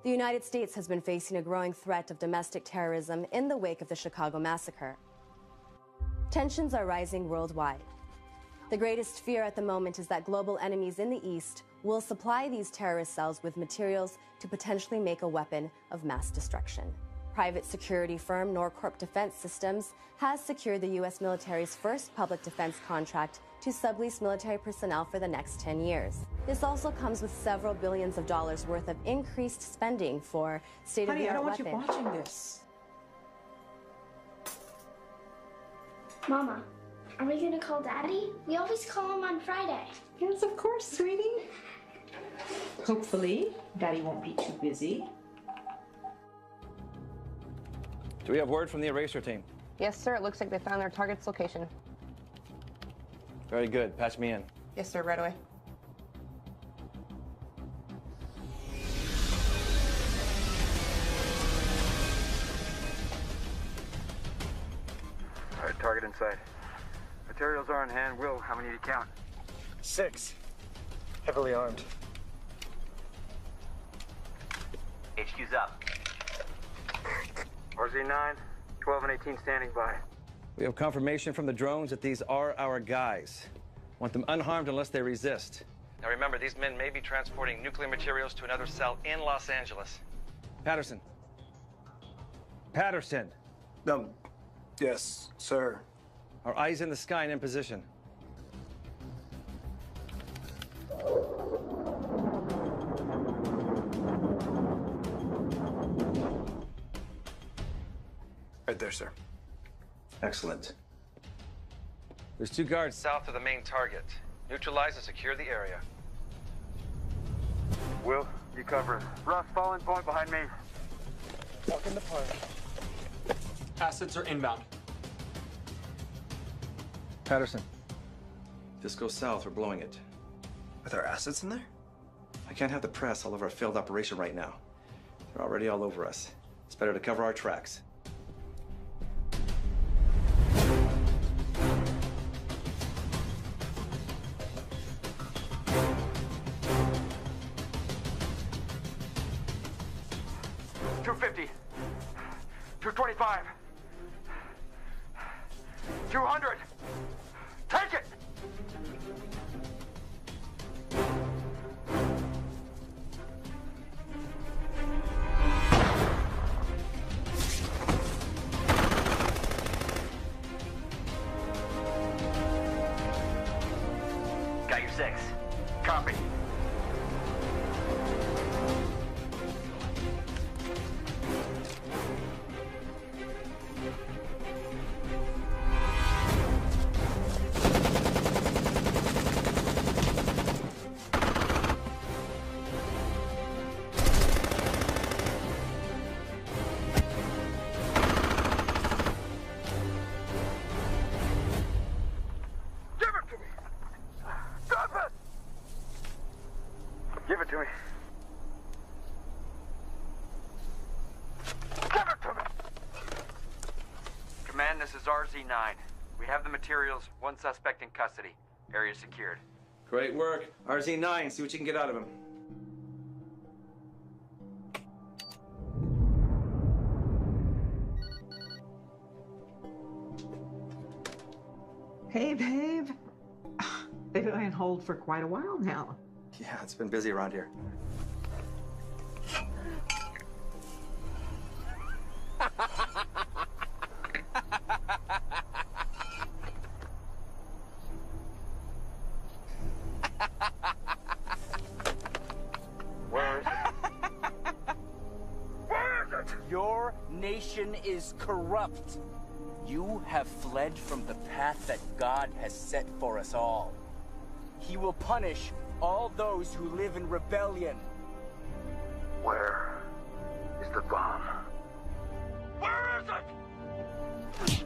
The United States has been facing a growing threat of domestic terrorism in the wake of the Chicago massacre. Tensions are rising worldwide. The greatest fear at the moment is that global enemies in the East will supply these terrorist cells with materials to potentially make a weapon of mass destruction. Private security firm Norcorp Defense Systems has secured the U.S. military's first public defense contract to sublease military personnel for the next 10 years. This also comes with several billions of dollars worth of increased spending for state-of-the-art weapons. Honey, I don't want you watching this. Mama, are we gonna call Daddy? We always call him on Friday. Yes, of course, sweetie. Hopefully, Daddy won't be too busy. Do we have word from the eraser team? Yes, sir. It looks like they found their target's location. Very good. Patch me in. Yes, sir. Right away. All right, target in sight. Materials are on hand. Will, how many do you count? 6. Heavily armed. HQ's up. RZ9, 12 and 18 standing by. We have confirmation from the drones that these are our guys. Want them unharmed unless they resist. Now remember, these men may be transporting nuclear materials to another cell in Los Angeles. Patterson. Patterson. Yes, sir. Our eyes in the sky and in position. Right there, sir. Excellent. There's 2 guards south of the main target. Neutralize and secure the area. Will, you cover. Russ, falling point behind me. Walk in the park. Assets are inbound. Patterson. If this goes south, we're blowing it. With our assets in there? I can't have the press all over a failed operation right now. They're already all over us. It's better to cover our tracks. $250. $225. $200. Take it! Got your 6. Copy. Give it to me. Give it to me! Command, this is RZ9. We have the materials, 1 suspect in custody. Area secured. Great work. RZ9, see what you can get out of him. Hey, babe. They've been on hold for quite a while now. Yeah, it's been busy around here. Where is it? Where is it? Your nation is corrupt. You have fled from the path that God has set for us all. He will punish all those who live in rebellion. Where is the bomb? Where is it?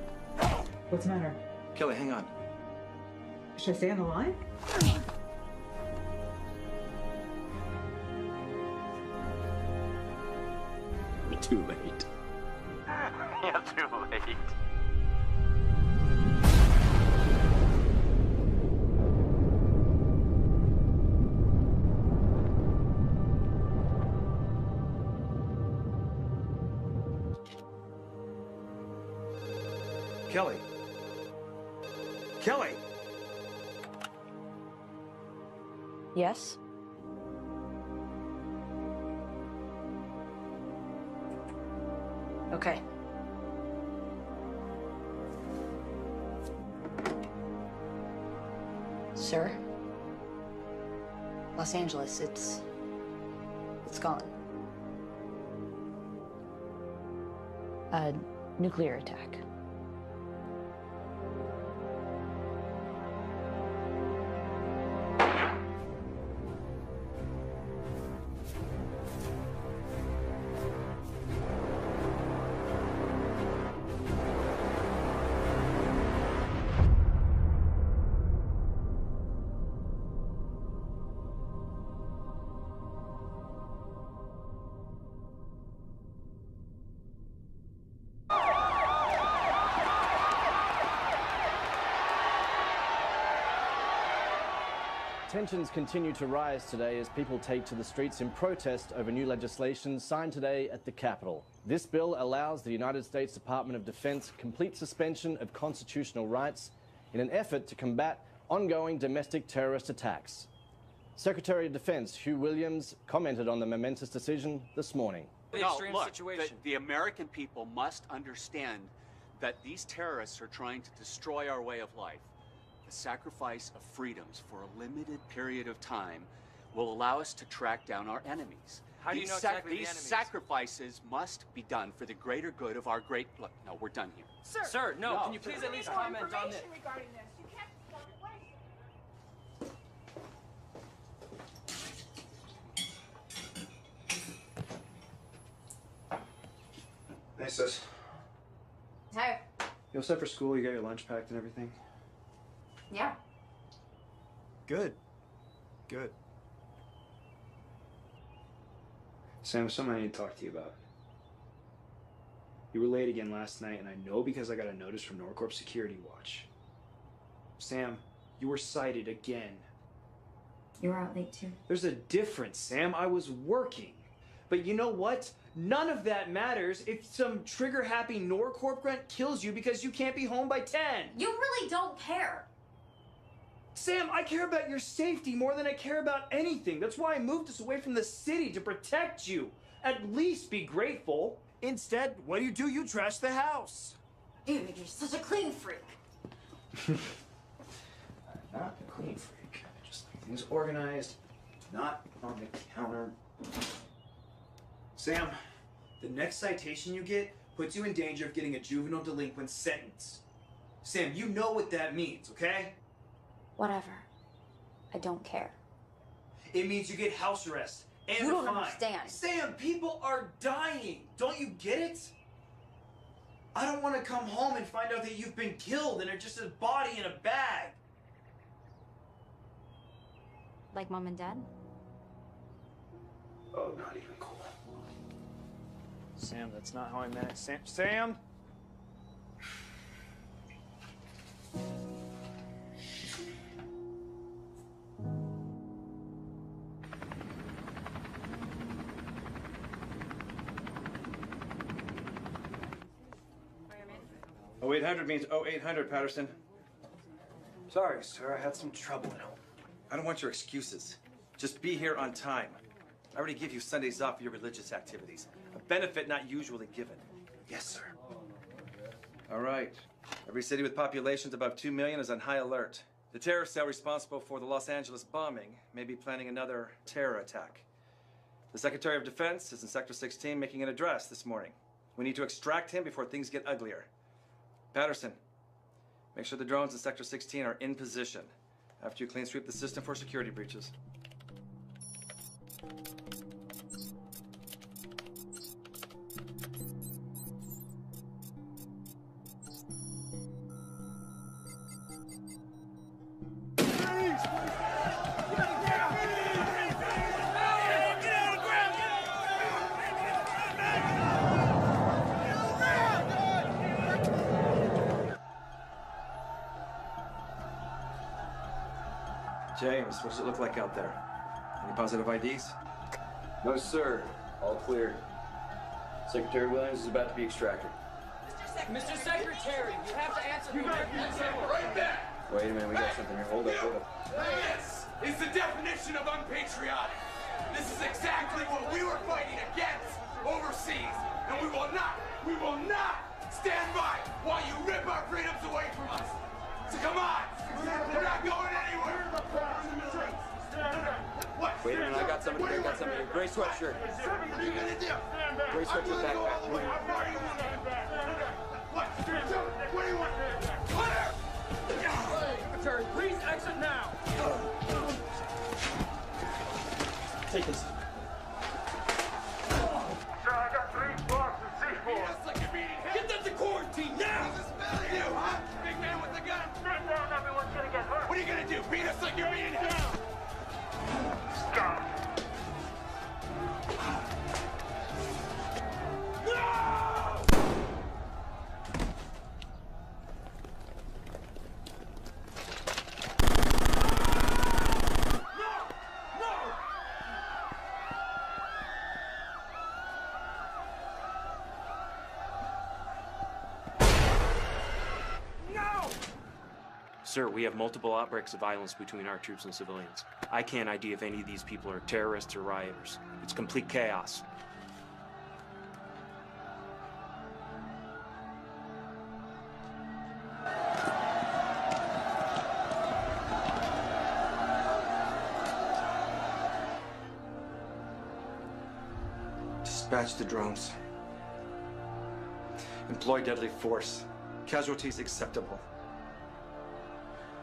What's the matter? Kelly, hang on. Should I stay on the line? You're too late. You're too late. Kelly? Kelly! Yes? Okay. Sir? Los Angeles, it's gone. A nuclear attack. Tensions continue to rise today as people take to the streets in protest over new legislation signed today at the Capitol. This bill allows the United States Department of Defense complete suspension of constitutional rights in an effort to combat ongoing domestic terrorist attacks. Secretary of Defense Hugh Williams commented on the momentous decision this morning. No, look, the American people must understand that these terrorists are trying to destroy our way of life. The sacrifice of freedoms for a limited period of time will allow us to track down our enemies. How do you know exactly these the enemies? sacrifices must be done for the greater good of our great... Look, no, we're done here. Sir, no, can you please at least comment on this? Regarding this. You can't walk away. Hey, sis. Hi. You all set for school? You got your lunch packed and everything? Yeah. Good. Good. Sam, there's something I need to talk to you about. You were late again last night, and I know because I got a notice from Norcorp Security Watch. Sam, you were cited again. You were out late too. There's a difference, Sam. I was working. But you know what? None of that matters if some trigger-happy Norcorp grunt kills you because you can't be home by 10. You really don't care. Sam, I care about your safety more than I care about anything. That's why I moved us away from the city, to protect you. At least be grateful. Instead, what do? You trash the house. Dude, you're such a clean freak. I'm not a clean freak. I just like things organized, not on the counter. Sam, the next citation you get puts you in danger of getting a juvenile delinquent sentence. Sam, you know what that means, okay? Whatever. I don't care. It means you get house arrest and You a don't fine. understand. Sam, people are dying. Don't you get it? I don't want to come home and find out that you've been killed and are just a body in a bag. Like Mom and Dad? Oh, not even cool. Sam, that's not how I meant it. Sam? Oh, 0800 means 0800, Patterson. Sorry, sir. I had some trouble at home. I don't want your excuses. Just be here on time. I already give you Sundays off for your religious activities. A benefit not usually given. Yes, sir. All right. Every city with populations above 2 million is on high alert. The terror cell responsible for the Los Angeles bombing may be planning another terror attack. The Secretary of Defense is in Sector 16 making an address this morning. We need to extract him before things get uglier. Patterson, make sure the drones in Sector 16 are in position after you clean sweep the system for security breaches. James, what does it look like out there? Any positive IDs? No, sir. All clear. Secretary Williams is about to be extracted. Mr. Mr. Secretary, you have to answer me Right there! Wait a minute, we got something here. Hold up, hold up. This is the definition of unpatriotic. This is exactly what we were fighting against overseas. And we will not stand by while you rip our freedoms away from us. So come on, we're not going anywhere. What? Wait a minute, I got somebody here, Gray sweatshirt. What are you gonna do? Gray sweatshirt backpack. What? What do you want? Clear! Secretary, please exit now. Take this. Sir, I got 3 blocks of C4. Get them to quarantine now! What's the matter with you, huh? Big man with the gun? Stand down, everyone's gonna get hurt. What are you gonna do? Beat us like you're beating him? Stop. Sir, we have multiple outbreaks of violence between our troops and civilians. I can't ID if any of these people are terrorists or rioters. It's complete chaos. Dispatch the drones. Employ deadly force. Casualties acceptable.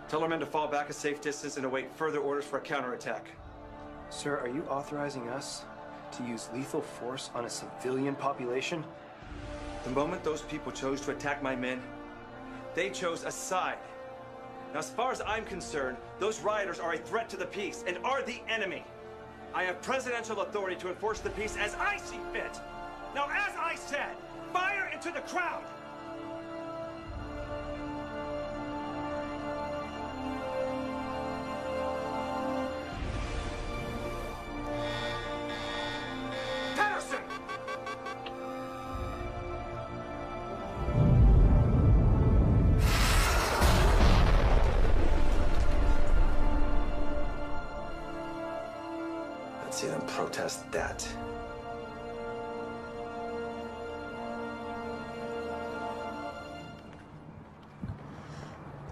Tell our men to fall back a safe distance and await further orders for a counterattack. Sir, are you authorizing us to use lethal force on a civilian population? The moment those people chose to attack my men, they chose a side. Now, as far as I'm concerned, those rioters are a threat to the peace and are the enemy. I have presidential authority to enforce the peace as I see fit. Now, as I said, fire into the crowd! See them protest that.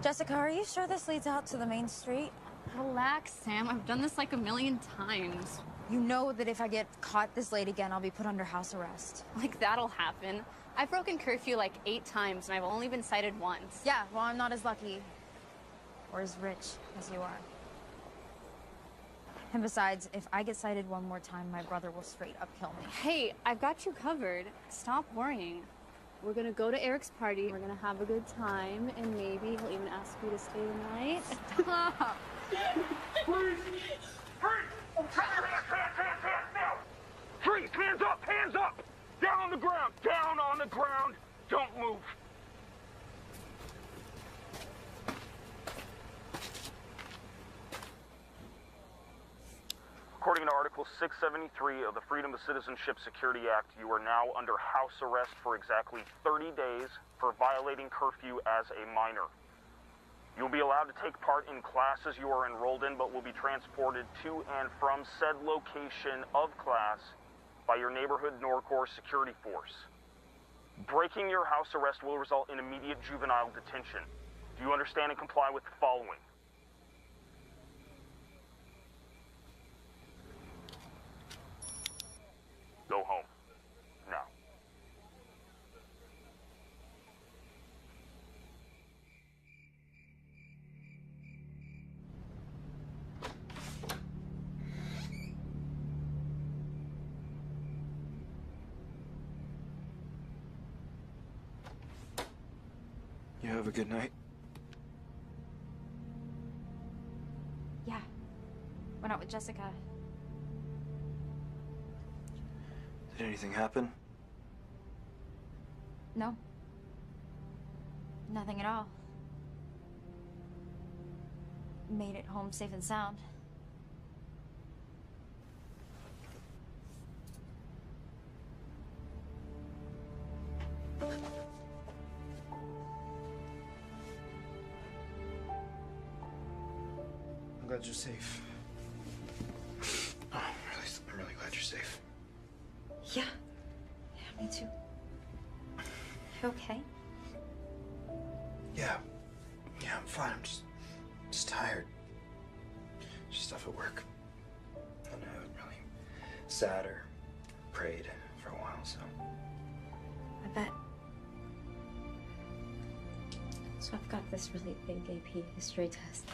Jessica, are you sure this leads out to the main street? Relax, Sam. I've done this like a million times. You know that if I get caught this late again, I'll be put under house arrest. Like, that'll happen. I've broken curfew like 8 times, and I've only been cited once. Yeah, well, I'm not as lucky or as rich as you are. And besides, if I get cited one more time, my brother will straight up kill me. Hey, I've got you covered. Stop worrying. We're gonna go to Eric's party. We're gonna have a good time, and maybe he'll even ask you to stay the night. Stop. Freeze! Freeze! Freeze! Hands up! Hands up! Down on the ground! Down on the ground! Don't move! According to Article 673 of the Freedom of Citizenship Security Act, you are now under house arrest for exactly 30 days for violating curfew as a minor. You'll be allowed to take part in classes you are enrolled in, but will be transported to and from said location of class by your neighborhood Norcorps security force. Breaking your house arrest will result in immediate juvenile detention. Do you understand and comply with the following? Go home. Now. You have a good night. Yeah. Went out with Jessica. Did anything happen? No. Nothing at all. Made it home safe and sound. glad you're safe. Oh, I'm really glad you're safe. Yeah. Yeah, me too. You okay? Yeah. Yeah, I'm fine. I'm just tired. Just stuff at work. And I haven't really sat or prayed for a while, so. I bet. So I've got this really big AP history test.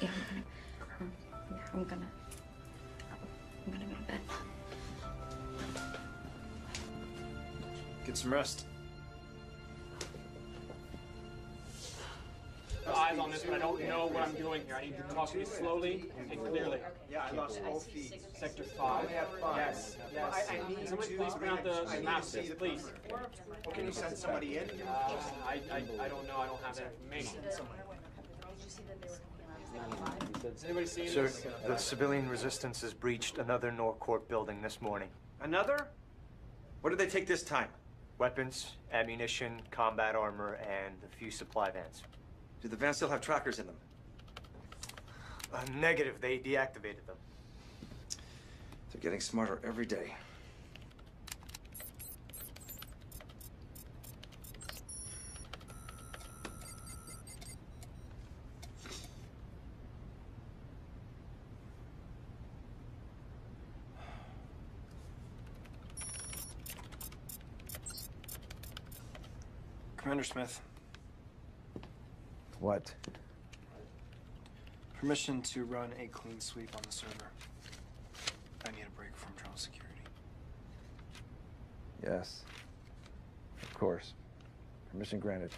Yeah, I'm gonna go to bed. Get some rest. Eyes on this, but I don't know what I'm doing here. I need you to talk to me slowly and clearly. Yeah, I lost both feet. Sector 5. Yes. I need Someone to please pronounce the map, please. Can you send somebody in? I don't know. I don't have that information. Has anybody seen Sir, this? the civilian resistance has breached another Norcourt building this morning. Another? What did they take this time? Weapons, ammunition, combat armor, and a few supply vans. Do the vans still have trackers in them? Negative. They deactivated them. They're getting smarter every day. Commander Smith. What? Permission to run a clean sweep on the server. I need a break from drone security. Yes. Of course. Permission granted.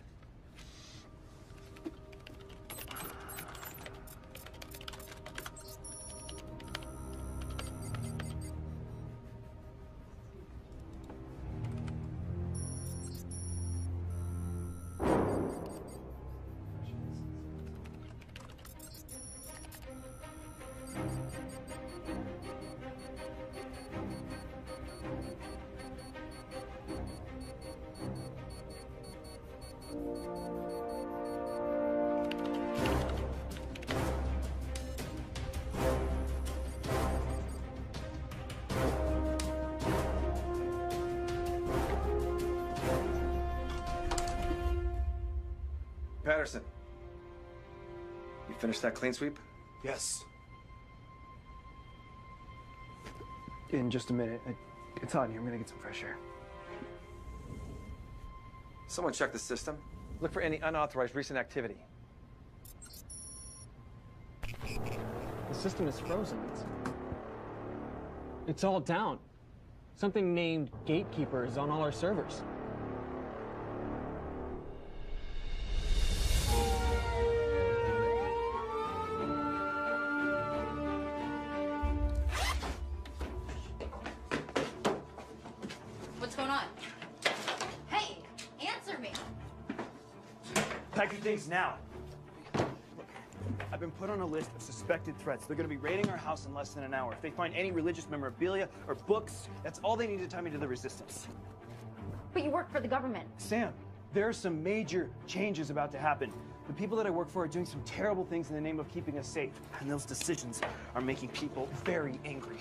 Patterson, you finished that clean sweep? Yes. In just a minute. It's hot in here. I'm gonna get some fresh air. Someone check the system. Look for any unauthorized recent activity. The system is frozen. It's all down. Something named Gatekeeper is on all our servers. What's going on? Hey, answer me. Pack your things now. I've been put on a list of suspected threats. They're going to be raiding our house in less than an hour. If they find any religious memorabilia or books, that's all they need to tie me to the resistance. But you work for the government. Sam, there are some major changes about to happen. The people that I work for are doing some terrible things in the name of keeping us safe. And those decisions are making people very angry.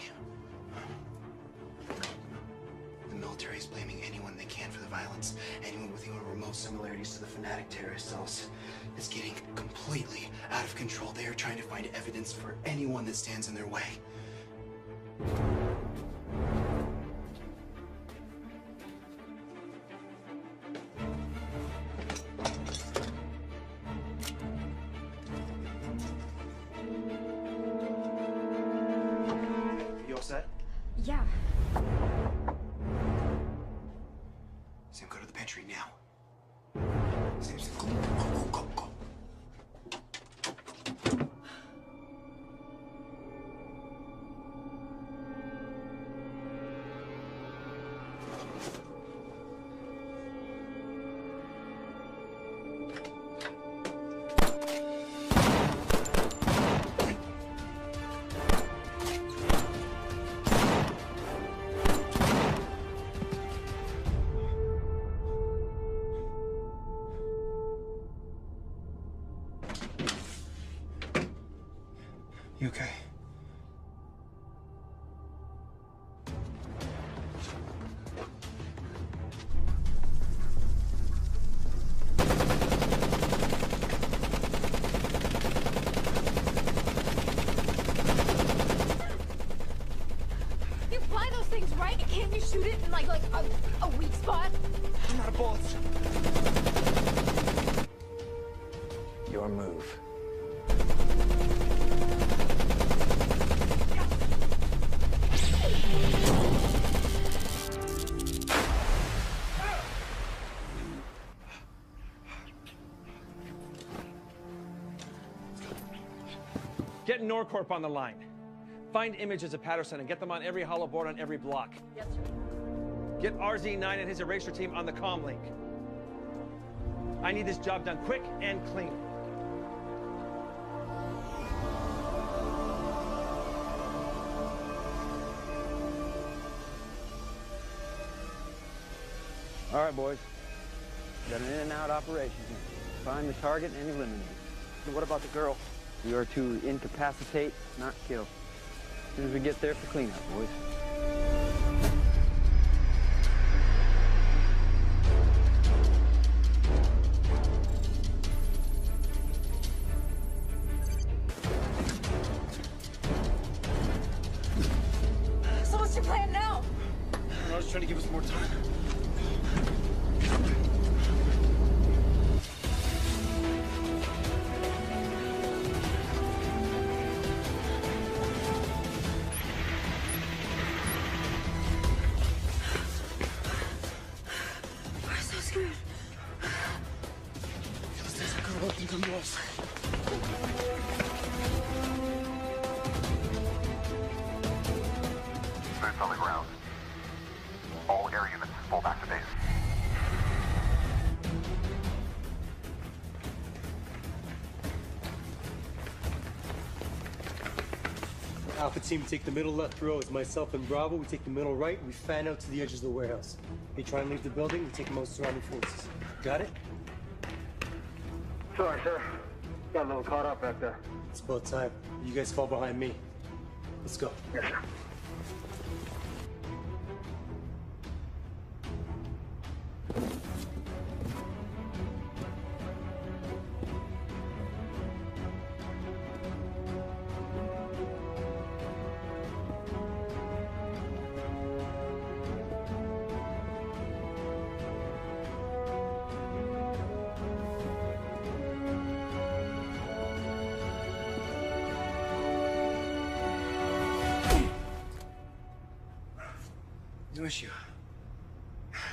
The military is blaming anyone they can for the violence. Anyone with even remote similarities to the fanatic terrorist cells. It's getting completely out of control. They are trying to find evidence for anyone that stands in their way. You all set? Yeah. Sam, go to the pantry now. Sam, go. You okay? You fly those things, right? Can't you shoot it in like a weak spot? I'm out of bullets. Your move. Get Norcorp on the line. Find images of Patterson and get them on every hollow board on every block. Yes, sir. Get RZ9 and his eraser team on the comm link. I need this job done quick and clean. All right, boys. Got an in and out operation here. Find the target and eliminate it. And what about the girl? We are to incapacitate, not kill. As soon as we get there for cleanup, boys. So what's your plan now? I was trying to give us more time. We're so screwed. Those things are gonna work and come to us. Boots on the ground. All air units, fall back to base. Alpha team, take the middle left row. It's myself and Bravo. We take the middle right. We fan out to the edges of the warehouse. They try and leave the building. We take most surrounding forces. Got it? Sorry, sir. Got a little caught up back there. It's about time. You guys fall behind me. Let's go. Yes, sir. No issue.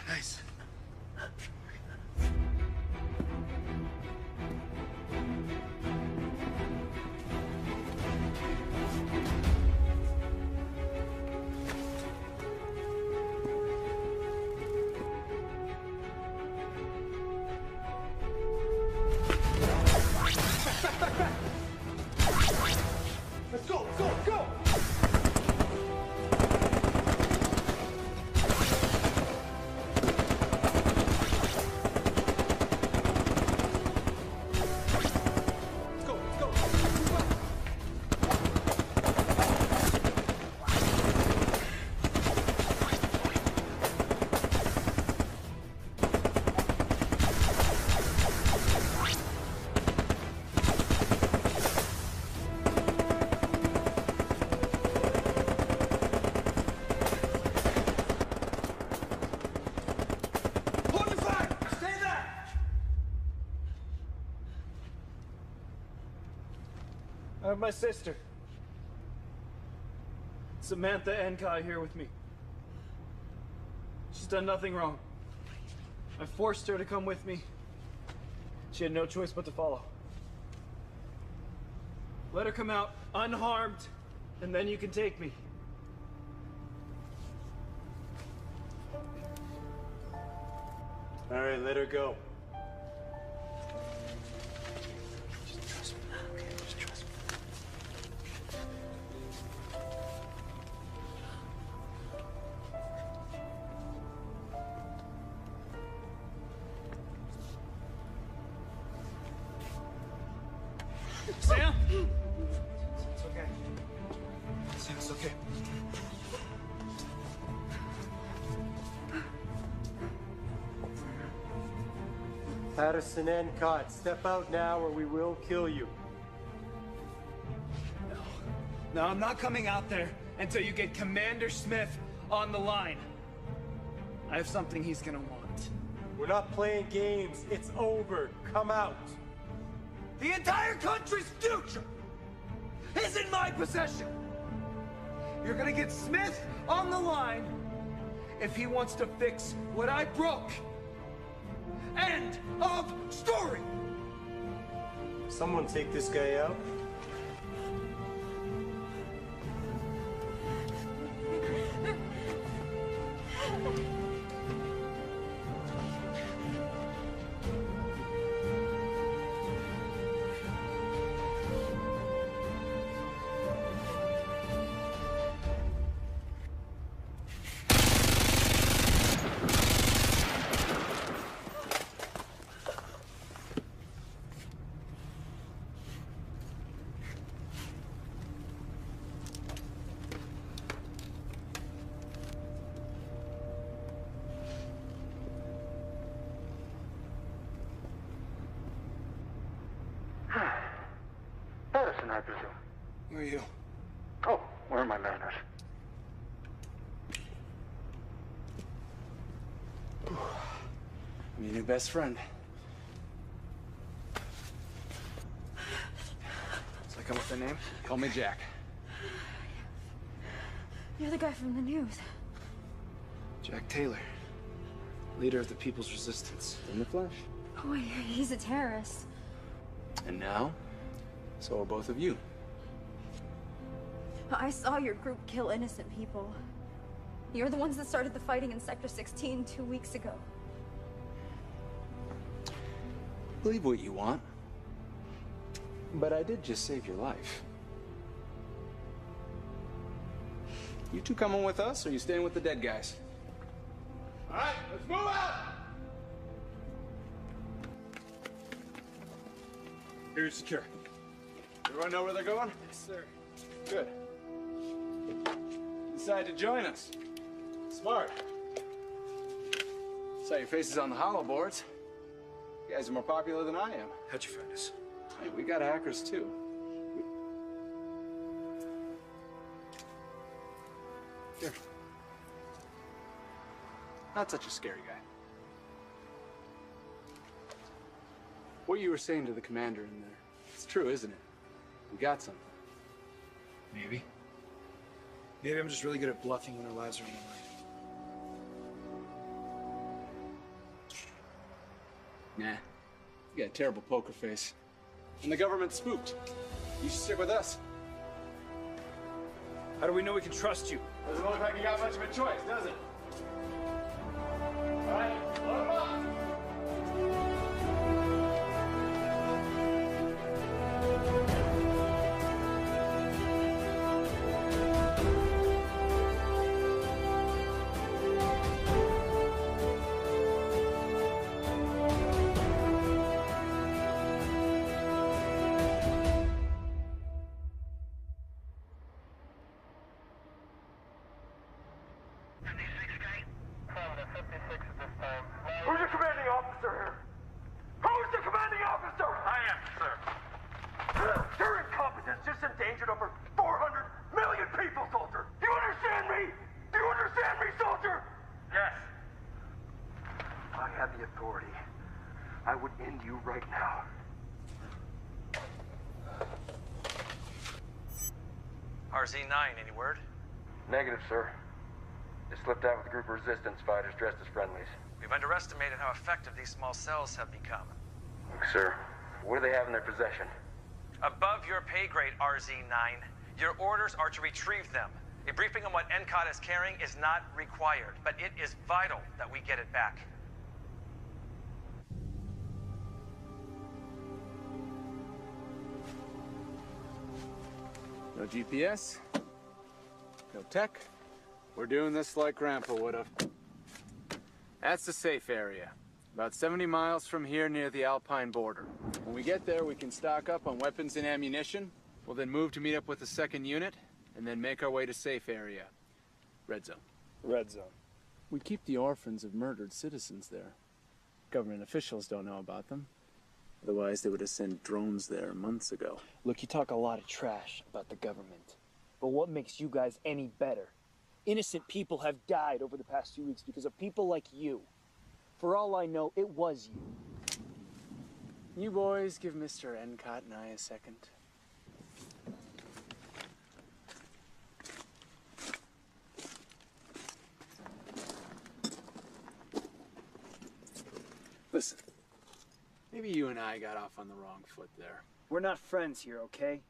Nice. Let's go, go, go! I have my sister, Samantha Enkai, here with me. She's done nothing wrong. I forced her to come with me. She had no choice but to follow. Let her come out unharmed, and then you can take me. All right, let her go. Sam? It's okay. Patterson and Cott, step out now or we will kill you. No, I'm not coming out there until you get Commander Smith on the line. I have something he's gonna want. We're not playing games. It's over. Come out. The entire country's future is in my possession. You're gonna get Smith on the line if he wants to fix what I broke. End of story. Someone take this guy out. Patterson, I presume. Who are you? Oh, where are my manners? I'm your new best friend. So I come with a name? Call me Jack. You're the guy from the news. Jack Taylor. Leader of the People's Resistance. In the flesh. Oh, he's a terrorist. And now, so are both of you. I saw your group kill innocent people. You're the ones that started the fighting in Sector 16 2 weeks ago. Believe what you want. But I did just save your life. You two coming with us, or you staying with the dead guys? All right, let's move out! Area secure. Everyone know where they're going? Yes, sir. Good. Decided to join us. Smart. Saw your faces on the hollow boards. You guys are more popular than I am. How'd you find us? Hey, we got hackers too. Here. Not such a scary guy. What you were saying to the commander in there, it's true, isn't it? We got something. Maybe. Maybe I'm just really good at bluffing when our lives are on the line. Nah. You got a terrible poker face. And the government's spooked. You should stick with us. How do we know we can trust you? Doesn't look like you got much of a choice, does it? All right, load 'em up! Who's your commanding officer here? Who's the commanding officer? I am, sir. Your incompetence just endangered over 400 million people, soldier. Do you understand me? Do you understand me, soldier? Yes. If I had the authority, I would end you right now. RZ-9, any word? Negative, sir. They slipped out with a group of resistance fighters dressed as friendlies. We've underestimated how effective these small cells have become. Look, sir, what do they have in their possession? Above your pay grade, RZ-9. Your orders are to retrieve them. A briefing on what NCOT is carrying is not required, but it is vital that we get it back. No GPS, no tech. We're doing this like Grandpa would've. That's the safe area. About 70 miles from here near the Alpine border. When we get there, we can stock up on weapons and ammunition. We'll then move to meet up with the 2nd unit, and then make our way to safe area. Red zone. Red zone. We keep the orphans of murdered citizens there. Government officials don't know about them. Otherwise, they would have sent drones there months ago. Look, you talk a lot of trash about the government. But what makes you guys any better? Innocent people have died over the past few weeks because of people like you. For all I know, it was you. You boys give Mr. Encott and I a second. Listen, maybe you and I got off on the wrong foot there. We're not friends here, okay?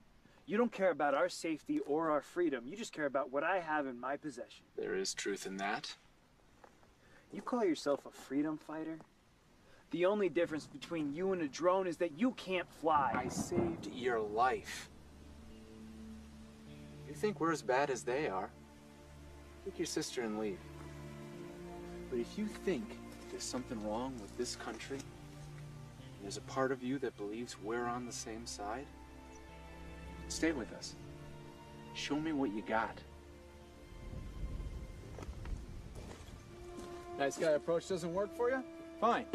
You don't care about our safety or our freedom. You just care about what I have in my possession. There is truth in that. You call yourself a freedom fighter? The only difference between you and a drone is that you can't fly. I saved your life. You think we're as bad as they are? Take your sister and leave. But if you think there's something wrong with this country, and there's a part of you that believes we're on the same side, stay with us. Show me what you got. Nice guy approach doesn't work for you? Fine.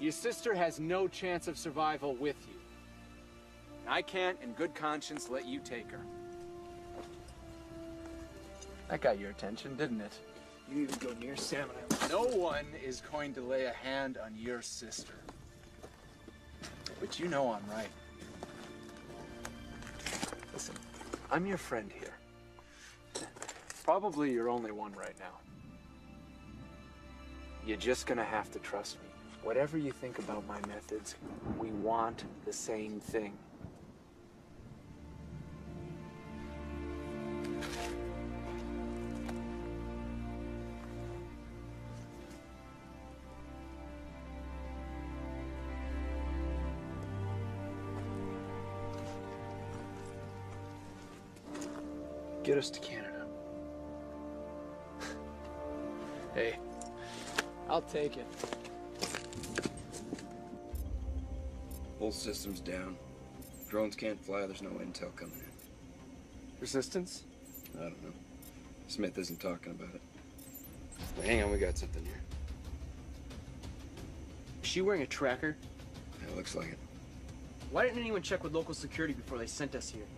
Your sister has no chance of survival with you. And I can't, in good conscience, let you take her. That got your attention, didn't it? You even go near Sam and I... No one is going to lay a hand on your sister. But you know I'm right. Listen, I'm your friend here. Probably your only one right now. You're just gonna have to trust me. Whatever you think about my methods, we want the same thing. Get us to Canada. Hey, I'll take it. Whole system's down. Drones can't fly, there's no intel coming in. Resistance? I don't know. Smith isn't talking about it. But hang on, we got something here. Is she wearing a tracker? Yeah, looks like it. Why didn't anyone check with local security before they sent us here?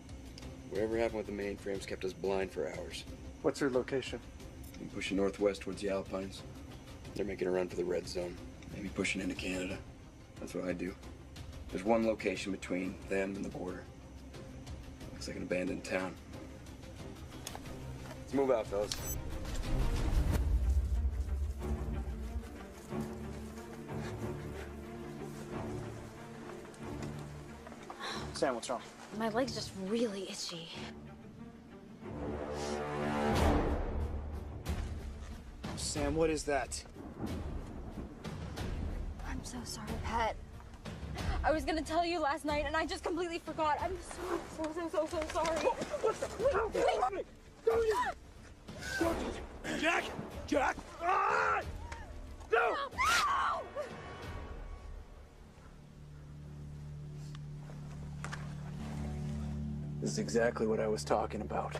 Whatever happened with the mainframes kept us blind for hours. What's her location? I'm pushing northwest towards the Alpines. They're making a run for the red zone. Maybe pushing into Canada. That's what I do. There's one location between them and the border. Looks like an abandoned town. Let's move out, fellas. Sam, what's wrong? My leg's just really itchy. Sam, what is that? I'm so sorry, Pat. I was gonna tell you last night and I just completely forgot. I'm so sorry. What the? Wait! Jack! Jack! Ah! No! No! This is exactly what I was talking about.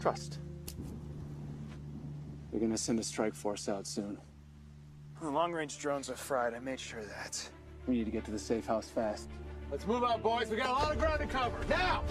Trust. They're gonna send a strike force out soon. The long-range drones are fried. I made sure of that. We need to get to the safe house fast. Let's move out, boys. We got a lot of ground to cover. Now!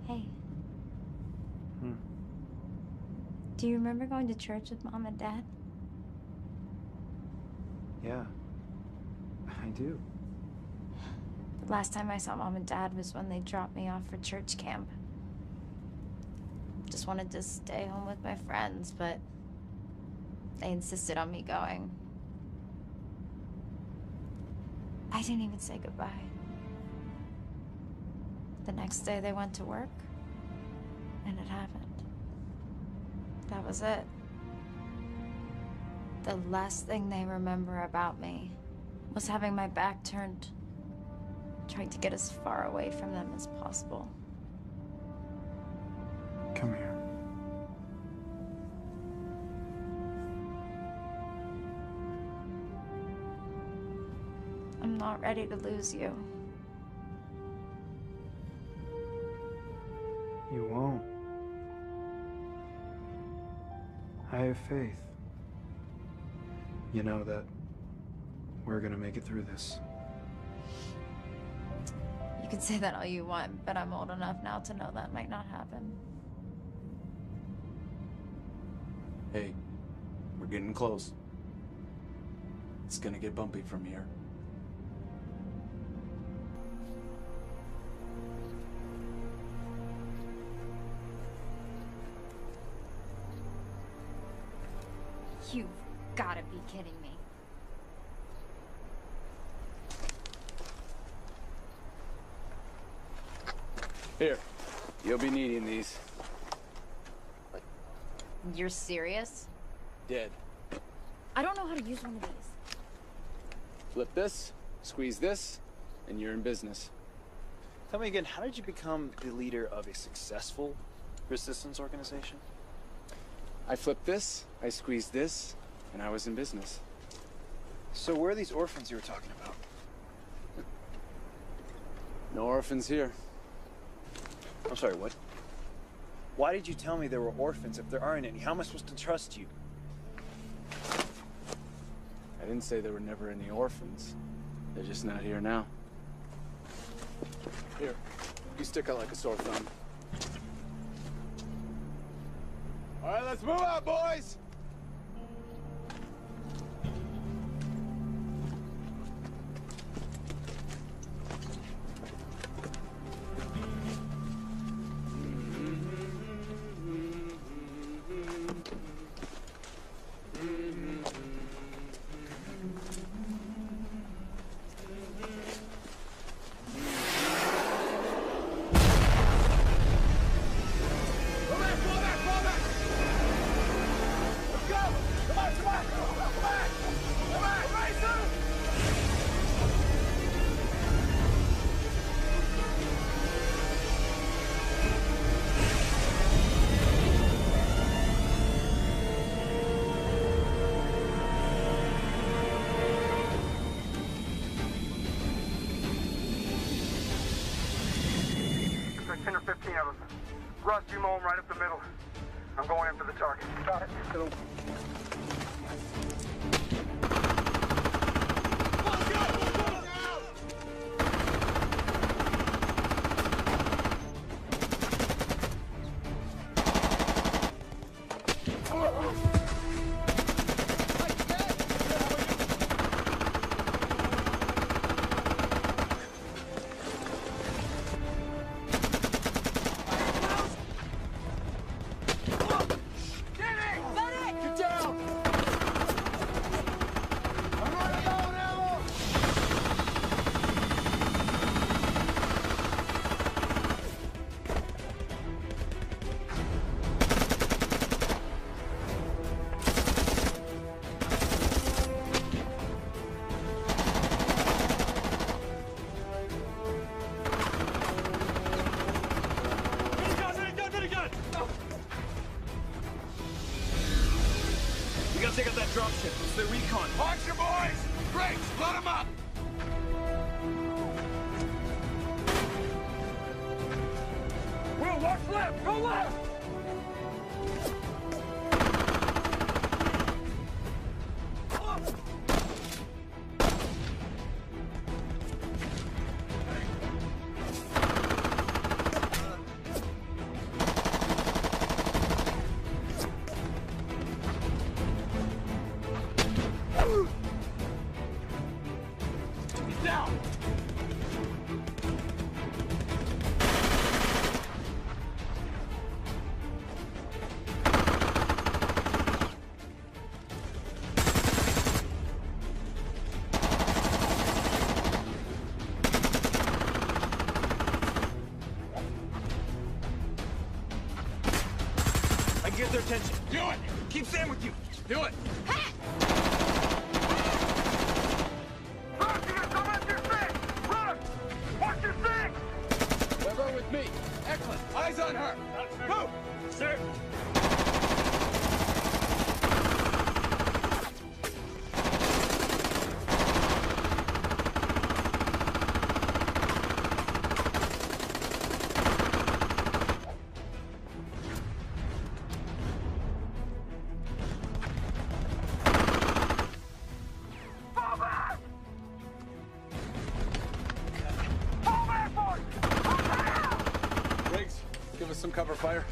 Hey. Do you remember going to church with Mom and Dad? Yeah, I do. The last time I saw Mom and Dad was when they dropped me off for church camp. Just wanted to stay home with my friends, but they insisted on me going. I didn't even say goodbye. The next day they went to work, and it happened. That was it. The last thing they remember about me was having my back turned, trying to get as far away from them as possible. Come here. I'm not ready to lose you. You won't. I have faith. You know that we're gonna make it through this. You can say that all you want, but I'm old enough now to know that might not happen. Hey, we're getting close. It's gonna get bumpy from here. You've gotta be kidding me. Here, you'll be needing these. You're serious? Dead. I don't know how to use one of these. Flip this, squeeze this, and you're in business. Tell me again, how did you become the leader of a successful resistance organization? I flipped this, I squeezed this, and I was in business. So where are these orphans you were talking about? No orphans here. I'm sorry, what? Why did you tell me there were orphans if there aren't any? How am I supposed to trust you? I didn't say there were never any orphans. They're just not here now. Here, you stick out like a sore thumb. All right, let's move out, boys! There's 10 or 15 of them. Russ, you mow them right up the middle. I'm going in for the target. Got it. Go. We gotta take out that dropship. It's the recon. Watch your boys! Great! Load them up! Will, watch left! Go left! Down! I can get their attention. Do it! Keep Sam with you. Do it! Russ, you gotta come at your six! Russ! Watch your six! They're with me. Eklund, eyes on her. Move! us some cover fire.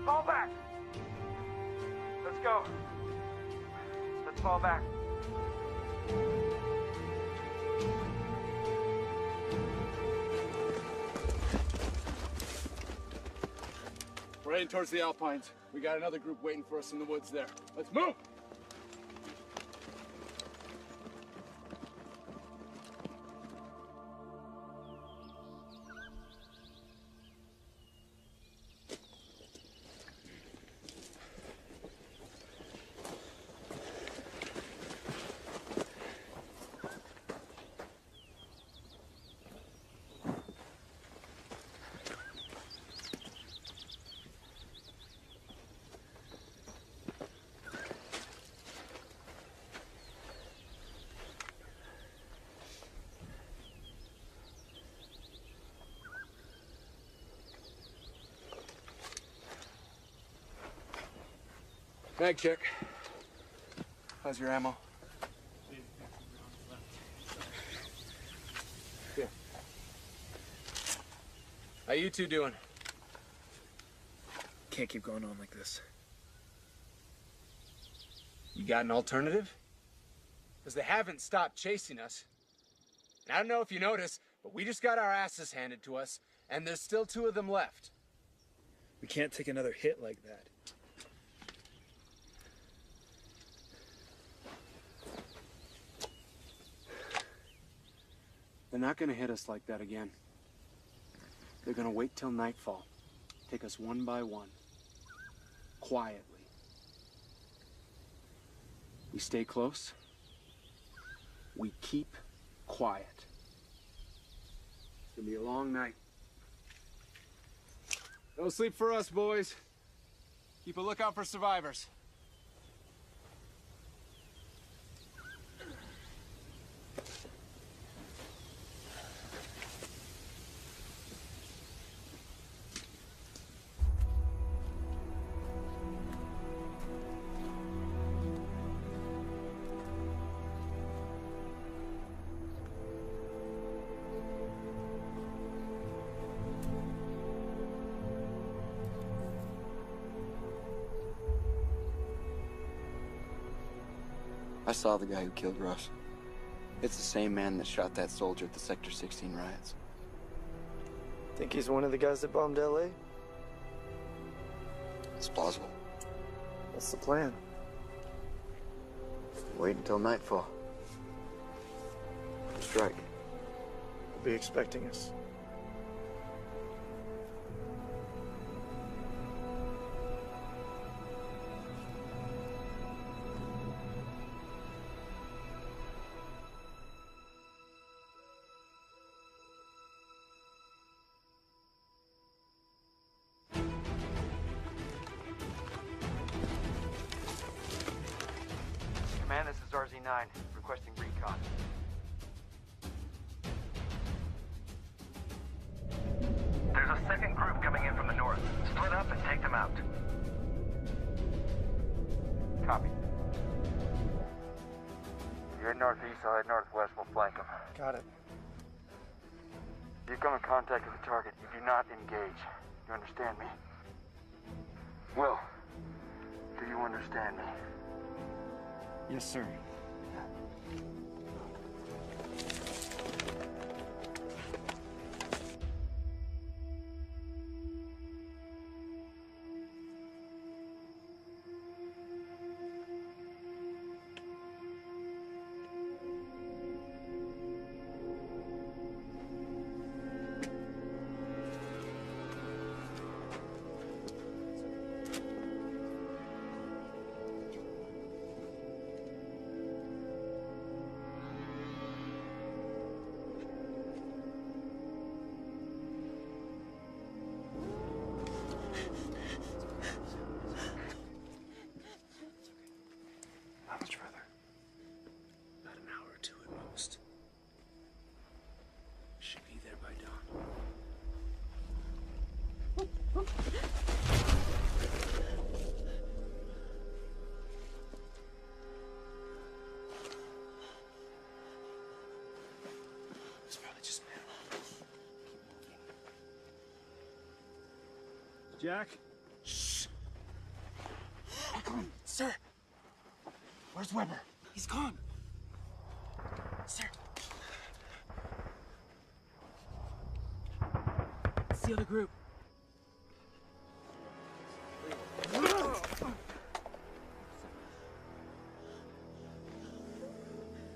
Fall back! Let's go. Let's fall back. We're heading towards the Alpines. We got another group waiting for us in the woods there. Let's move! Mag check. How's your ammo? Here. How you two doing? Can't keep going on like this. You got an alternative? Because they haven't stopped chasing us. And I don't know if you noticed, but we just got our asses handed to us, and there's still 2 of them left. We can't take another hit like that. They're not gonna hit us like that again. They're gonna wait till nightfall. Take us one by one. Quietly. We stay close. We keep quiet. It's gonna be a long night. No sleep for us, boys. Keep a lookout for survivors. I saw the guy who killed Russ. It's the same man that shot that soldier at the Sector 16 riots. Think he's one of the guys that bombed LA? It's plausible. What's the plan? Wait until nightfall. Strike. He'll be expecting us. Command, this is RZ-9, requesting recon. There's a second group coming in from the north. Split up and take them out. Copy. You head northeast, I'll head northwest, we'll flank them. Got it. You come in contact with the target, you do not engage. You understand me? Will, do you understand me? Yes, sir. It's probably just me. Jack? Shh. Eklund, sir. Where's Weber? He's gone. Sir. It's the other group.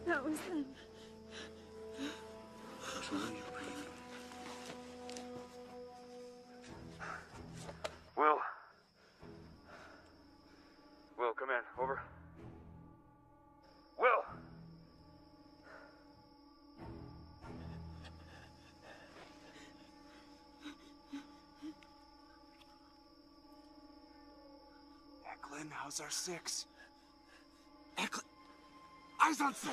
That was them. Will. Will, come in. Over. Will! Eklund, how's our 6? Eklund! Eyes on 6!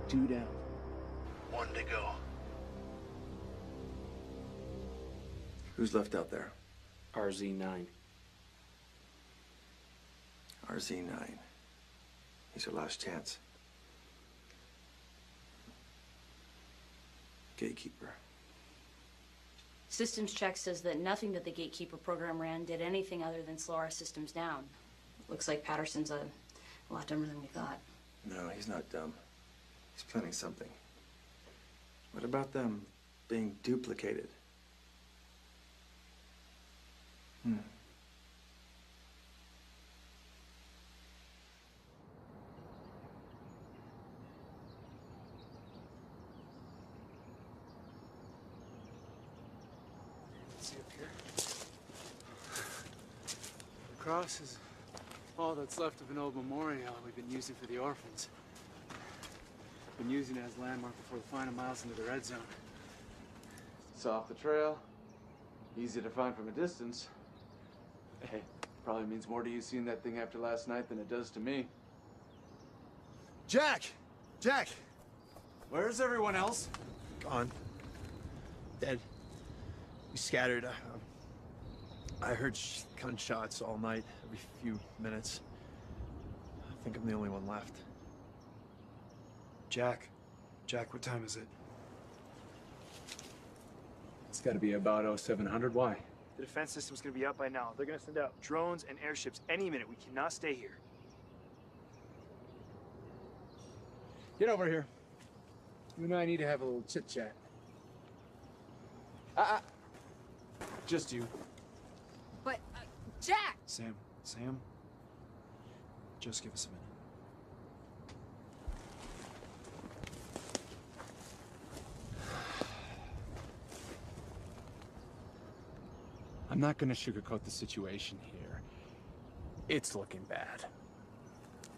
Two down. One to go. Who's left out there? RZ9. RZ9. He's our last chance. Gatekeeper. Systems check says that nothing that the Gatekeeper program ran did anything other than slow our systems down. Looks like Patterson's a lot dumber than we thought. No, he's not dumb. He's planning something. What about them being duplicated? See up here? The cross is all that's left of an old memorial we've been using for the orphans. Been using it as a landmark before the final miles into the red zone. It's off the trail, easy to find from a distance. Hey, probably means more to you seeing that thing after last night than it does to me. Jack! Jack! Where's everyone else? Gone. Dead. We scattered. I heard gunshots all night, every few minutes. I think I'm the only one left. Jack. Jack, what time is it? It's gotta be about 0700. Why? The defense system's gonna be up by now. They're gonna send out drones and airships any minute. We cannot stay here. Get over here. You and I need to have a little chit-chat. Just you. But, Jack! Sam. Just give us a minute. I'm not gonna sugarcoat the situation here. It's looking bad.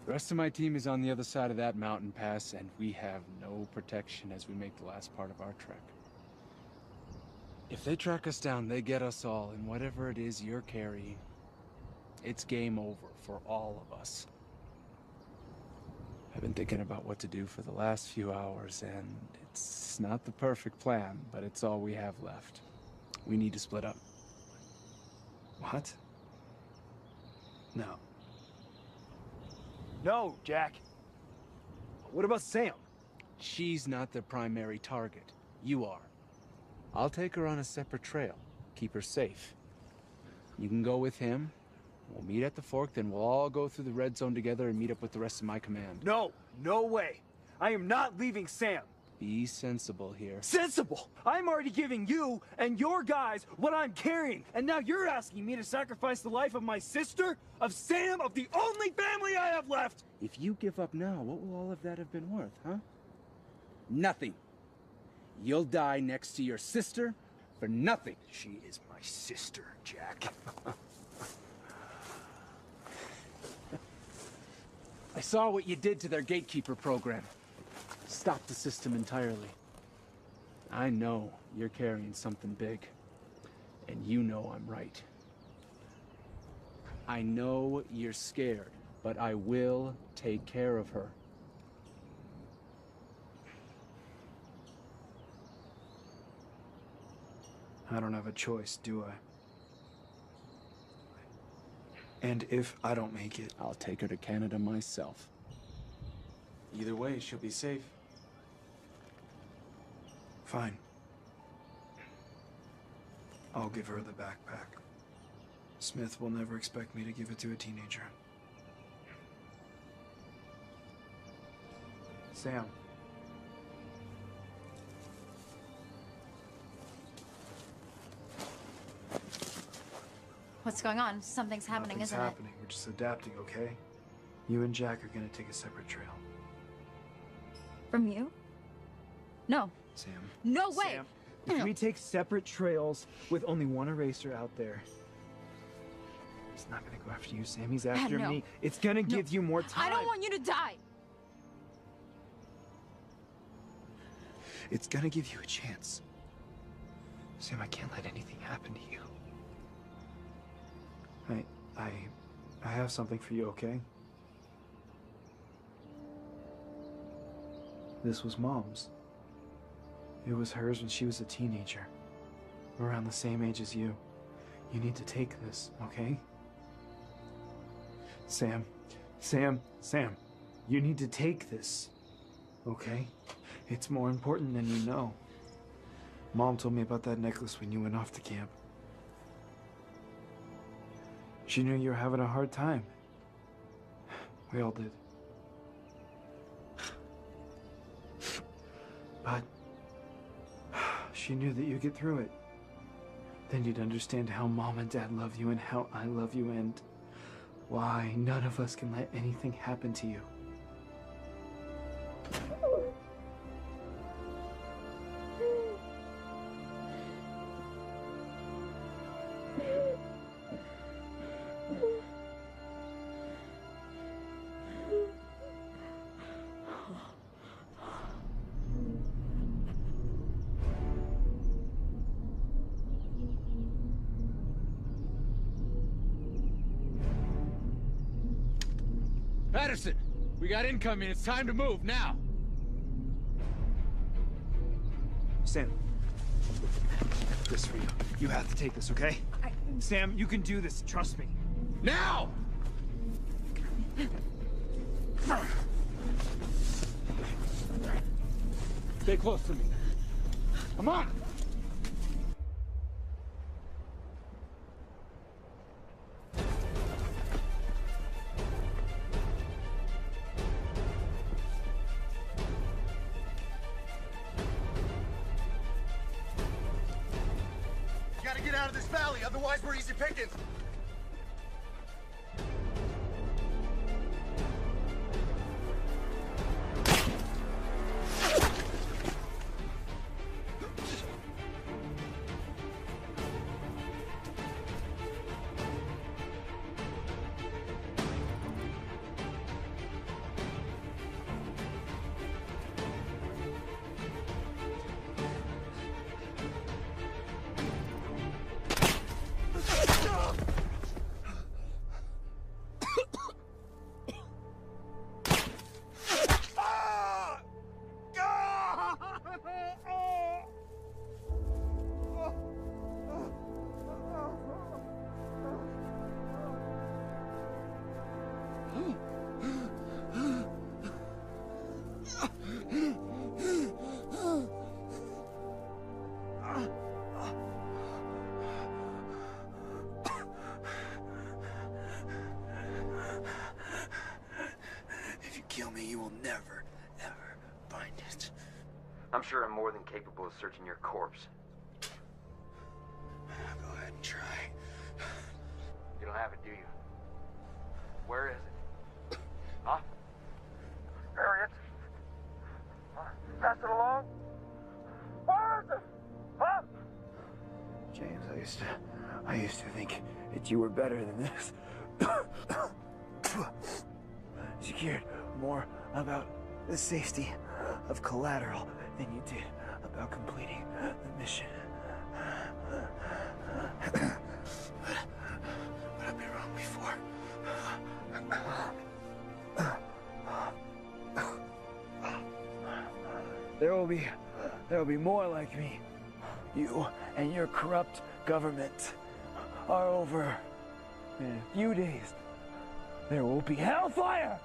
The rest of my team is on the other side of that mountain pass, and we have no protection as we make the last part of our trek. If they track us down, they get us all, and whatever it is you're carrying, it's game over for all of us. I've been thinking about what to do for the last few hours, and it's not the perfect plan, but it's all we have left. We need to split up. What? No. No, Jack. What about Sam? She's not the primary target. You are. I'll take her on a separate trail. Keep her safe. You can go with him. We'll meet at the fork, then we'll all go through the red zone together and meet up with the rest of my command. No, no way. I am not leaving Sam. Be sensible here. Sensible? I'm already giving you and your guys what I'm carrying, and now you're asking me to sacrifice the life of my sister, of Sam, of the only family I have left. If you give up now, what will all of that have been worth, huh? Nothing. You'll die next to your sister for nothing. She is my sister, Jack. I saw what you did to their gatekeeper program. Stopped the system entirely. I know you're carrying something big. And you know I'm right. I know you're scared, but I will take care of her. I don't have a choice, do I? And if I don't make it, I'll take her to Canada myself. Either way, she'll be safe. fine. I'll give her the backpack. Smith will never expect me to give it to a teenager. Sam. What's going on? Something's happening, Nothing's isn't happening. We're just adapting, okay? You and Jack are gonna take a separate trail. it? From you? No. Sam. No way! Sam, if we take separate trails with only one eraser out there, he's not gonna go after you, Sam. He's after no. me. It's gonna give you more time. I don't want you to die! It's gonna give you a chance. Sam, I can't let anything happen to you. I have something for you, okay? This was Mom's. It was hers when she was a teenager. Around the same age as you. You need to take this, okay? Sam, you need to take this, okay? It's more important than you know. Mom told me about that necklace when you went off to camp. She knew you were having a hard time. We all did. But she knew that you'd get through it. Then you'd understand how Mom and Dad love you and how I love you and why none of us can let anything happen to you. Patterson, we got incoming. It's time to move now. Sam, this for you. You have to take this, okay? Sam, you can do this. Trust me. Now! Stay close to me. Come on! Get out of this valley, otherwise we're easy pickings. never, ever find it. I'm sure I'm more than capable of searching your corpse. Go ahead and try. You don't have it, do you? Where is it? Huh? Harriet? Pass it along? Where is it? Huh? James, I used to think that you were better than this. You cared more about the safety of collateral than you did about completing the mission. But I've been wrong before. There will be more like me. You and your corrupt government are over. In a few days, there will be hellfire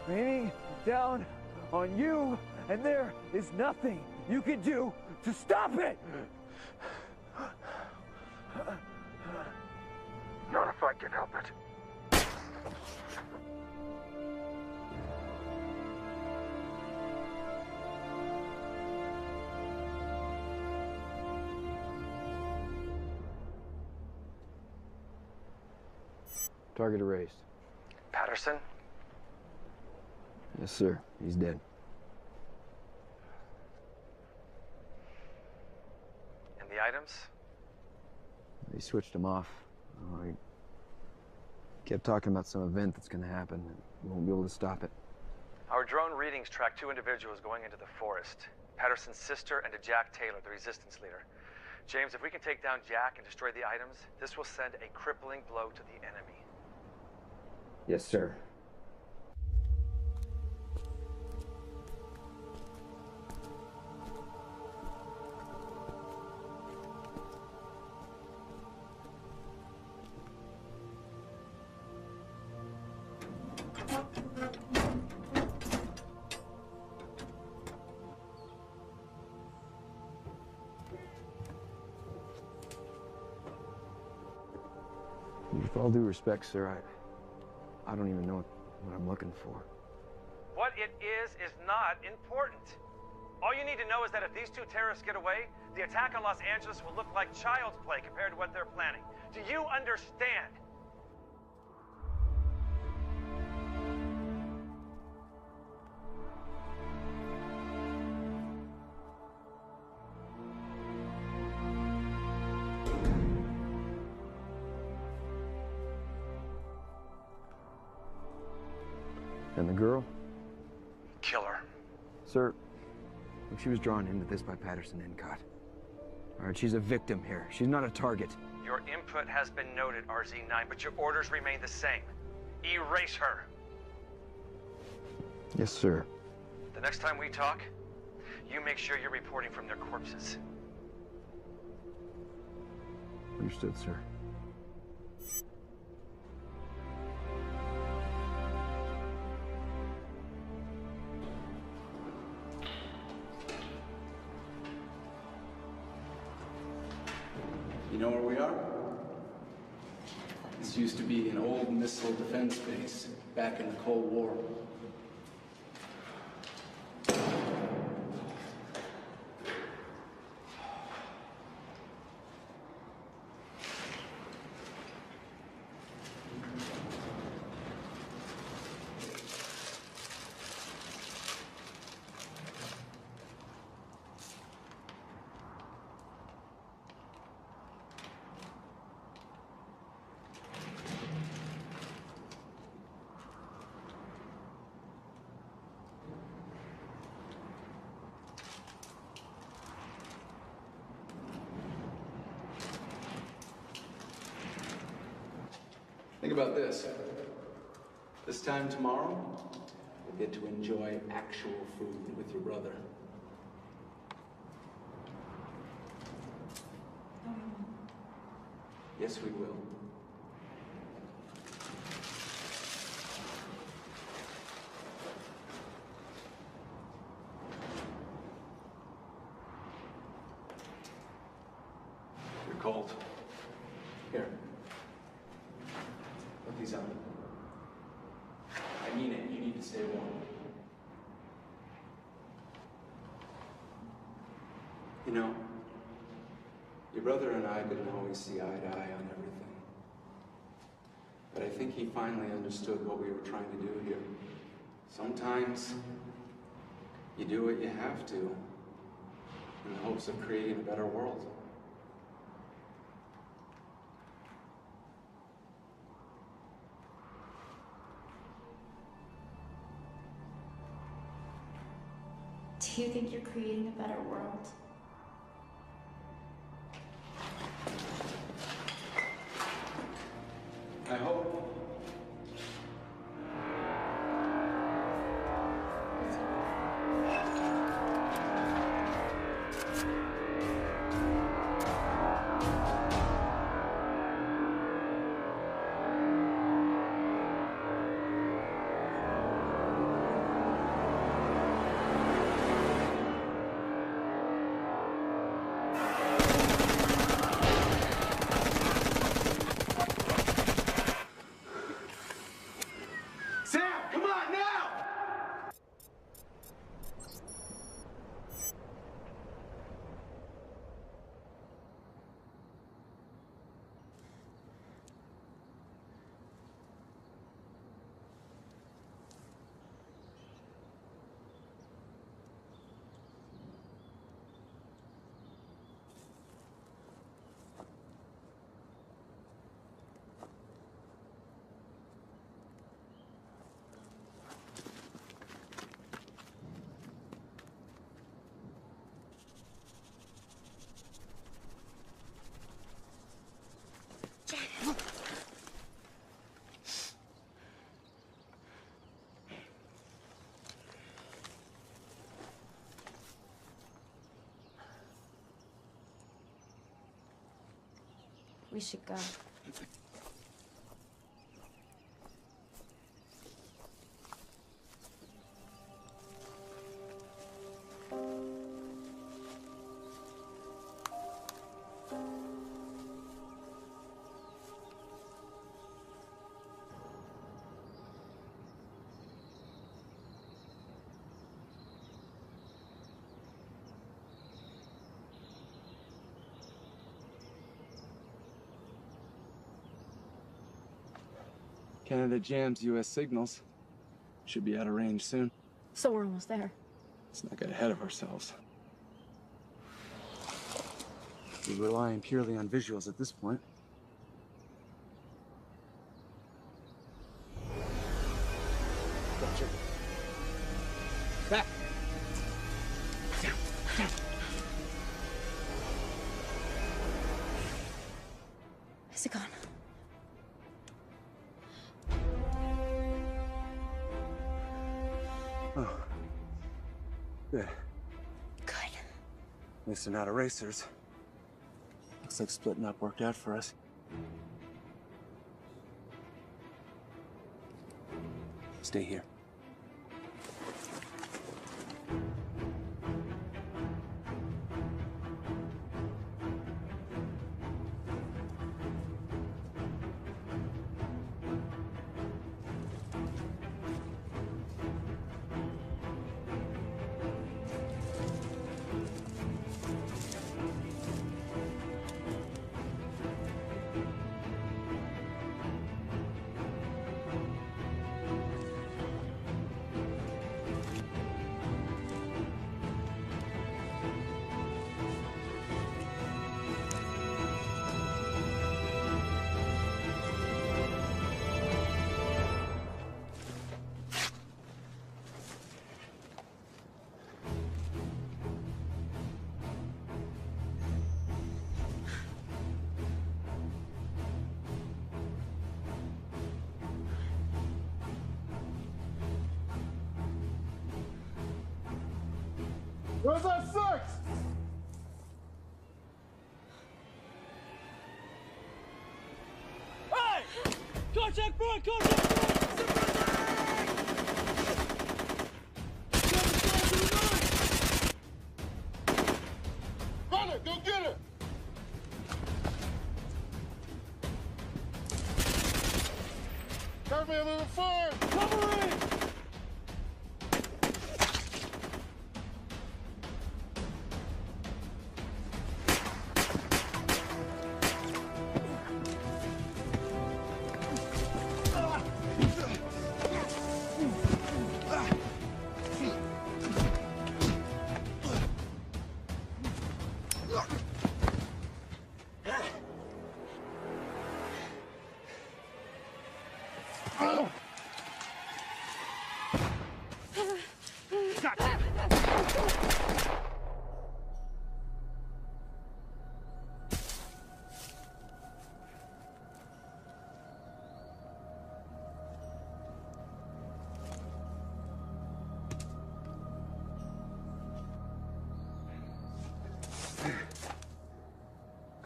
raining down on you, and there is nothing you can do to stop it. Not if I can help it. Target erased. Patterson? Yes, sir. He's dead. And the items? They switched him off. He kept talking about some event that's gonna happen. We won't be able to stop it. Our drone readings track 2 individuals going into the forest. Patterson's sister and a Jack Taylor, the resistance leader. James, if we can take down Jack and destroy the items, this will send a crippling blow to the enemy. Yes, sir. With all due respect, sir, I don't even know what I'm looking for. What it is not important. All you need to know is that if these 2 terrorists get away, the attack on Los Angeles will look like child's play compared to what they're planning. Do you understand? And the girl? Kill her. Sir, look, she was drawn into this by Patterson and Cott. All right, she's a victim here. She's not a target. Your input has been noted, RZ-9, but your orders remain the same. Erase her. Yes, sir. The next time we talk, you make sure you're reporting from their corpses. Understood, sir. You know where we are? This used to be an old missile defense base back in the Cold War. Think about this. This time tomorrow, you'll get to enjoy actual food with your brother. Yes, we will. You're cold. Here. Put these on. I mean it. You need to stay warm. You know, your brother and I didn't always see eye to eye on everything. But I think he finally understood what we were trying to do here. Sometimes you do what you have to in the hopes of creating a better world. Do you think you're creating a better world? I hope. We should go. Canada jams U.S. signals. Should be out of range soon. So we're almost there. Let's not get ahead of ourselves. We're relying purely on visuals at this point. Gotcha. Back! Down, down. Is it gone? Oh. Good. Good. At least they're not erasers. Looks like splitting up worked out for us. Stay here. Where's our six? Hey! Contact front! Contact Run it! Go get it! Cover me a little fire! Cover it!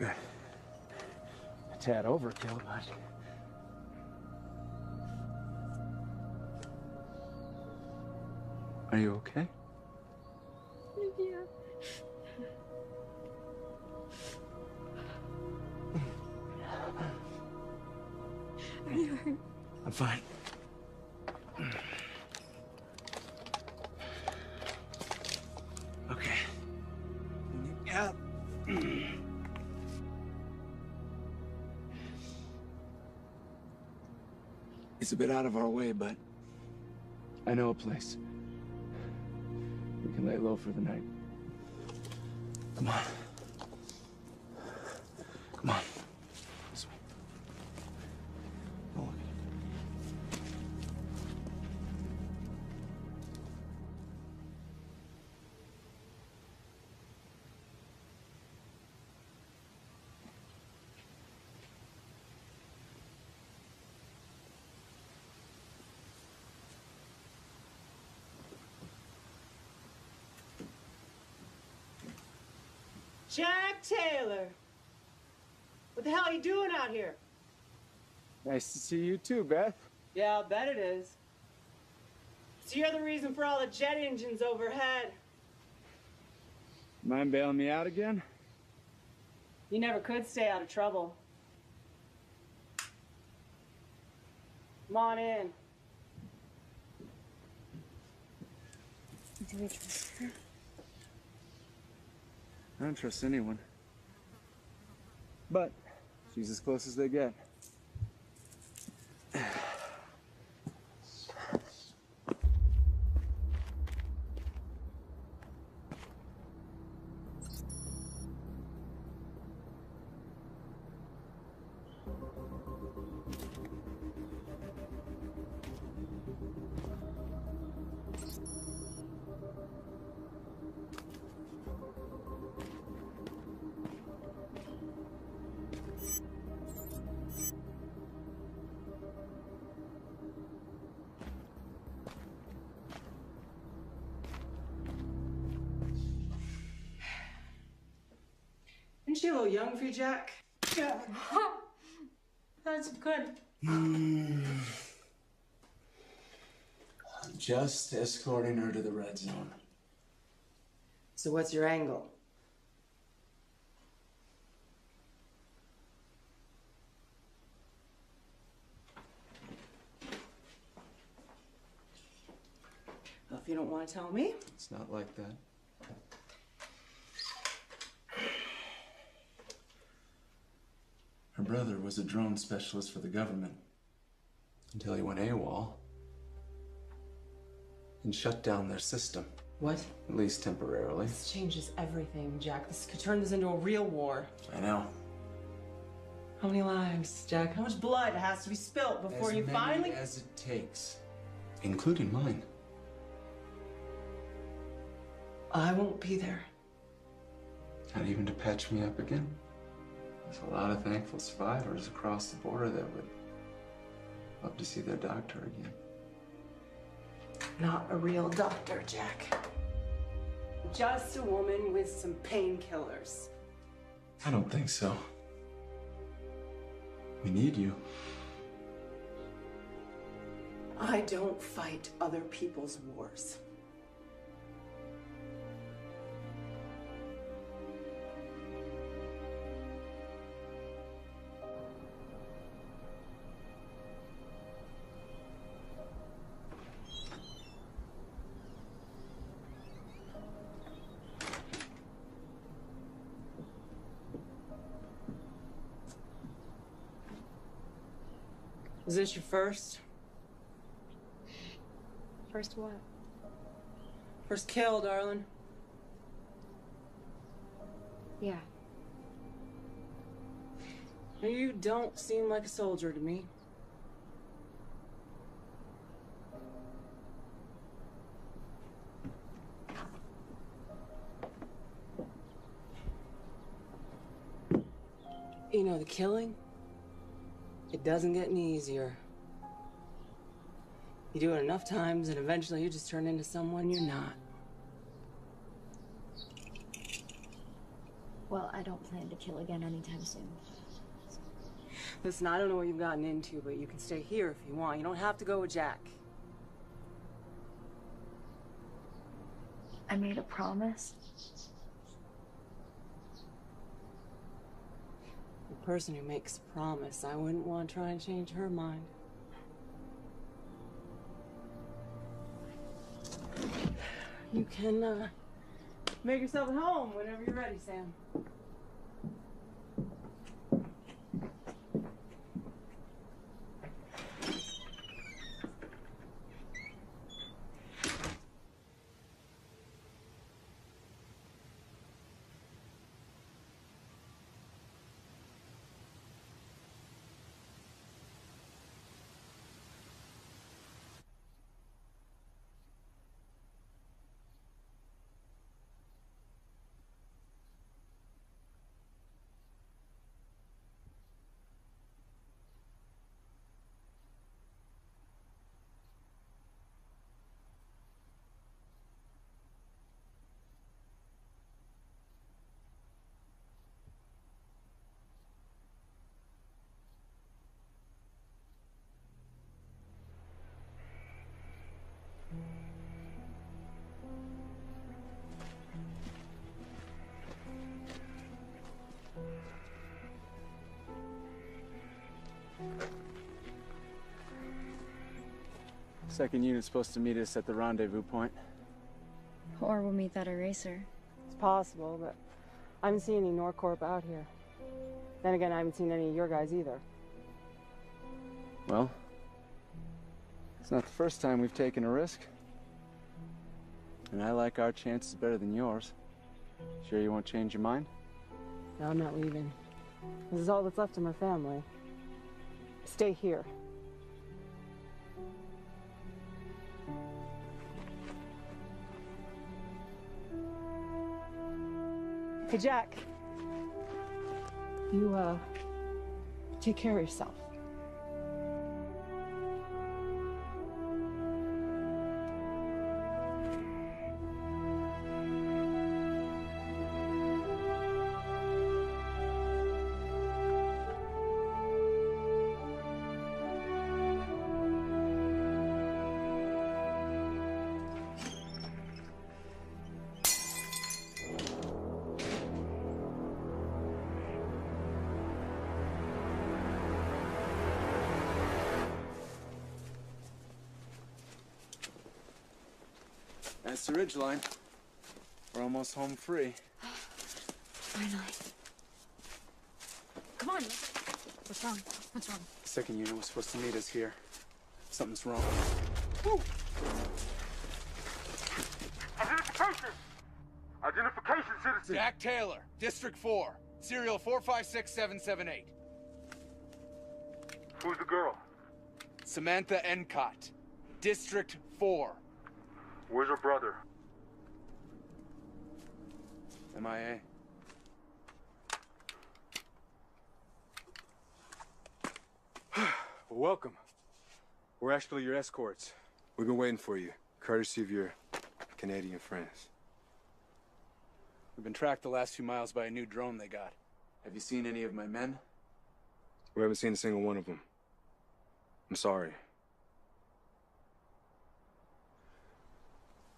Good. A tad overkill, but... Are you okay? Yeah. Are you hurt? I'm fine. Okay. Yeah. It's a bit out of our way, but I know a place. We can lay low for the night. Come on. Come on. This way. Don't look at it. Jack Taylor! What the hell are you doing out here? Nice to see you too, Beth. Yeah, I'll bet it is. So you're the reason for all the jet engines overhead. Mind bailing me out again? You never could stay out of trouble. Come on in. Do we trust her? I don't trust anyone. But she's as close as they get. Isn't she a little young for you, Jack? Yeah. That's good. I'm just escorting her to the red zone. So what's your angle? Well, if you don't want to tell me. It's not like that. Her brother was a drone specialist for the government until he went AWOL and shut down their system. What? At least temporarily. This changes everything, Jack. This could turn this into a real war. I know. How many lives, Jack? How much blood has to be spilt before you finally... As it takes, including mine. I won't be there. Not even to patch me up again. There's a lot of thankful survivors across the border that would love to see their doctor again. Not a real doctor, Jack. Just a woman with some painkillers. I don't think so. We need you. I don't fight other people's wars. Is this your first? First what? First kill, darling. Yeah. You don't seem like a soldier to me. You know, the killing, it doesn't get any easier. You do it enough times and eventually you just turn into someone you're not. Well, I don't plan to kill again anytime soon. Listen, I don't know what you've gotten into, but you can stay here if you want. You don't have to go with Jack. I made a promise. The person who makes a promise, I wouldn't want to try and change her mind. You can, make yourself at home whenever you're ready, Sam. Second unit's supposed to meet us at the rendezvous point. Or we'll meet that eraser. It's possible, but I haven't seen any Norcorp out here. Then again, I haven't seen any of your guys either. Well, it's not the first time we've taken a risk. And I like our chances better than yours. Sure you won't change your mind? No, I'm not leaving. This is all that's left of my family. Stay here. Hey, Jack. You, take care of yourself. That's the ridgeline. We're almost home free. Finally. Come on. What's wrong? What's wrong? Second unit was supposed to meet us here. Something's wrong. Identification! Identification, citizen! Jack Taylor, District 4, serial 456778. Who's the girl? Samantha Encott, District 4. Where's her brother? MIA. Well, welcome. We're actually your escorts. We've been waiting for you, courtesy of your Canadian friends. We've been tracked the last few miles by a new drone they got. Have you seen any of my men? We haven't seen a single one of them. I'm sorry.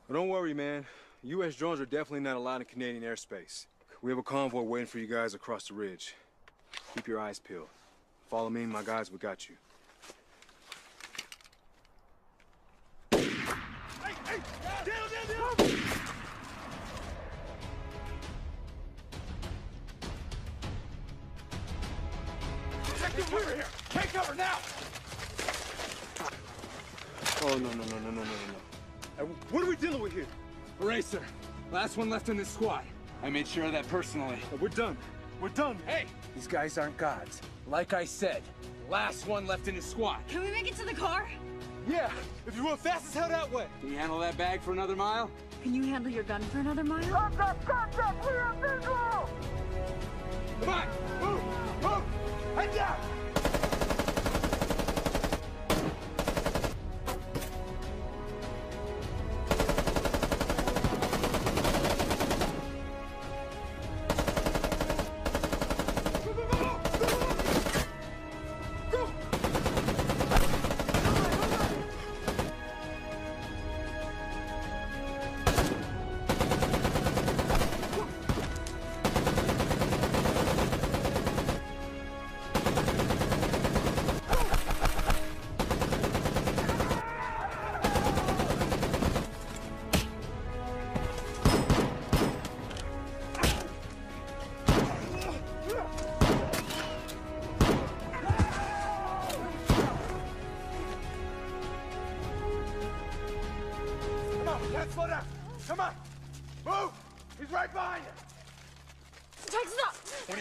But don't worry, man. U.S. drones are definitely not allowed in Canadian airspace. We have a convoy waiting for you guys across the ridge. Keep your eyes peeled. Follow me, my guys, we got you. Hey! Down! Check the rear here! Take cover now! Oh, no. What are we dealing with here? Eraser. Last one left in this squad. I made sure of that personally. We're done. We're done. Hey! These guys aren't gods. Like I said, last one left in his squad. Can we make it to the car? Yeah, if you run fast as hell that way. Can you handle that bag for another mile? Can you handle your gun for another mile? Contact! We have visual! Come on! Move! Head down!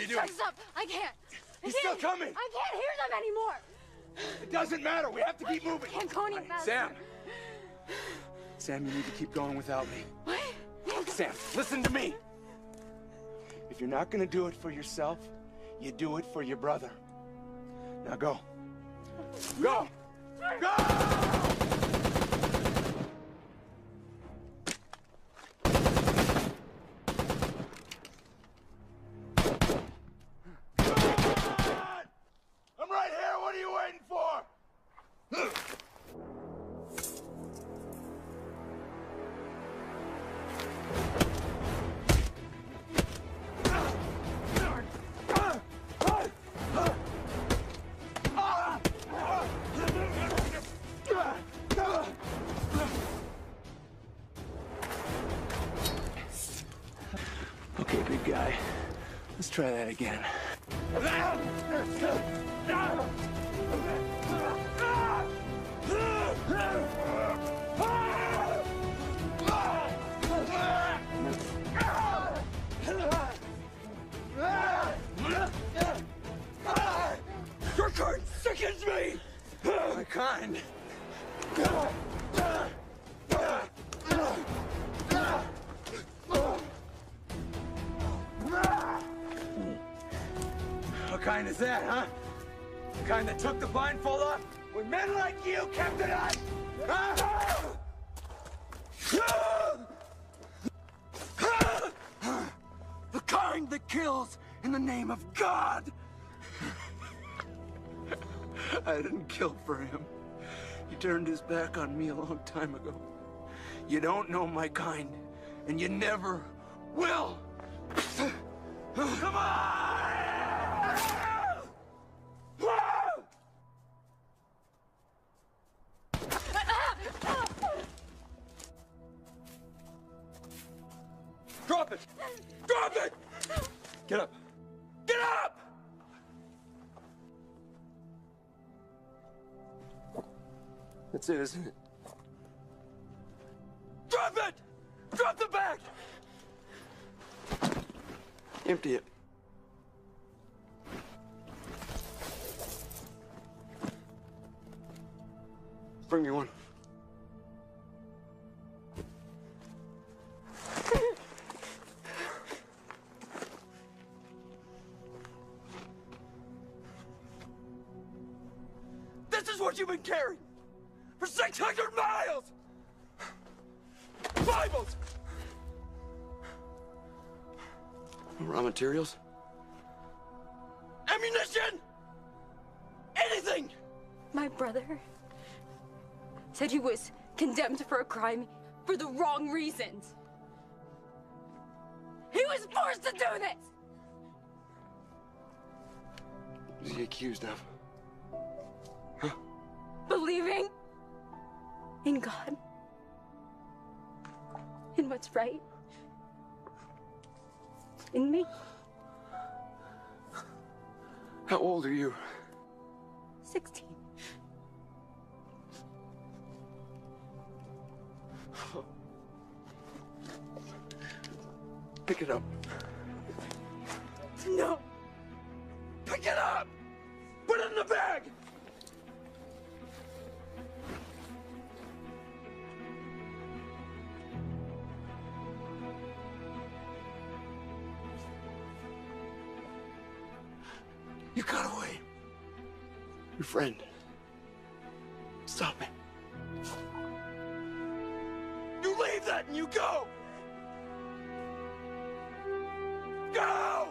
are you doing? Stop! I can't. He's still coming. I can't hear them anymore. It doesn't matter. We have to keep moving. I can't go any faster. Sam. Sam, you need to keep going without me. What? Sam, listen to me. If you're not gonna do it for yourself, you do it for your brother. Now go. Go! Go! I'm right here. What are you waiting for? Okay, big guy. Let's try that again. Your kind sickens me! My kind. What kind is that, huh? The kind that took the blindfold off when men like you kept it on? Huh? The kind that kills in the name of God. I didn't kill for him. He turned his back on me a long time ago. You don't know my kind, and you never will. Come on! Drop it! Drop it! Get up! Get up! That's it, isn't it? Drop it! Drop the bag! Empty it. Bring me one. This is what you've been carrying for 600 miles! Bibles! Raw materials? Ammunition! Anything! My brother said he was condemned for a crime for the wrong reasons. He was forced to do this! What is he accused of? Believing in God, in what's right, in me. How old are you? 16. Pick it up. No. Pick it up! Put it in the bag! You got away. Your friend. Stop it. You leave that and you go! Go!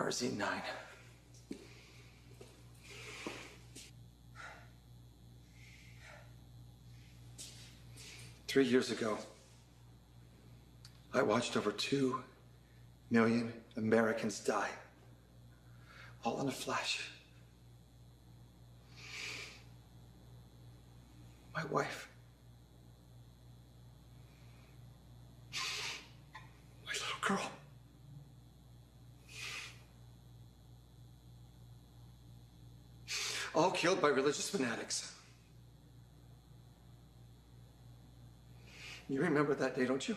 RZ9. Three years ago, I watched over 2 million Americans die, all in a flash. My wife, my little girl. All killed by religious fanatics. You remember that day, don't you?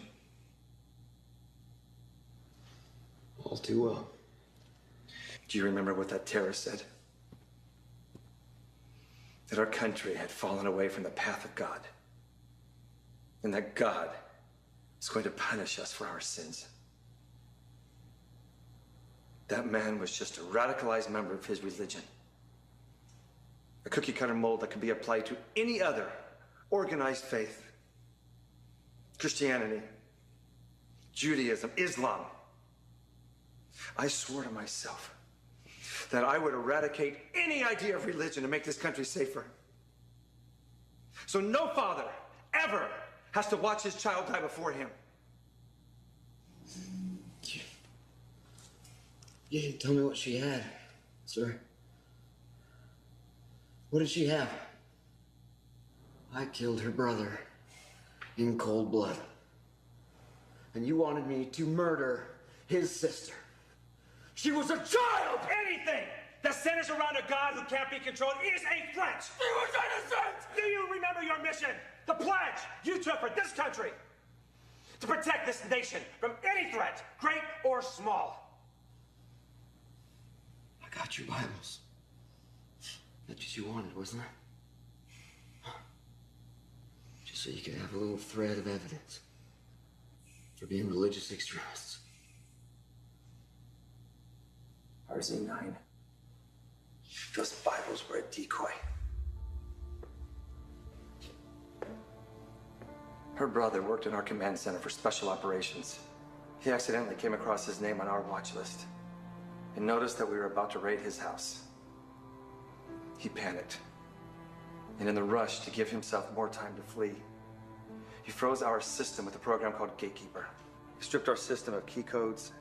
All too well. Do you remember what that terrorist said? That our country had fallen away from the path of God. And that God is going to punish us for our sins. That man was just a radicalized member of his religion. A cookie-cutter mold that can be applied to any other organized faith. Christianity, Judaism, Islam. I swore to myself that I would eradicate any idea of religion to make this country safer. So no father ever has to watch his child die before him. You didn't tell me what she had, sir. What did she have? I killed her brother in cold blood. And you wanted me to murder his sister. She was a child! Anything that centers around a God who can't be controlled is a threat. She was innocent! Do you remember your mission? The pledge you took for this country? To protect this nation from any threat, great or small. I got your Bibles. That's what you wanted, wasn't it? Just so you could have a little thread of evidence for being religious extremists. RZ9. Those Bibles were a decoy. Her brother worked in our command center for special operations. He accidentally came across his name on our watch list and noticed that we were about to raid his house. He panicked, and in the rush to give himself more time to flee, he froze our system with a program called Gatekeeper. He stripped our system of key codes,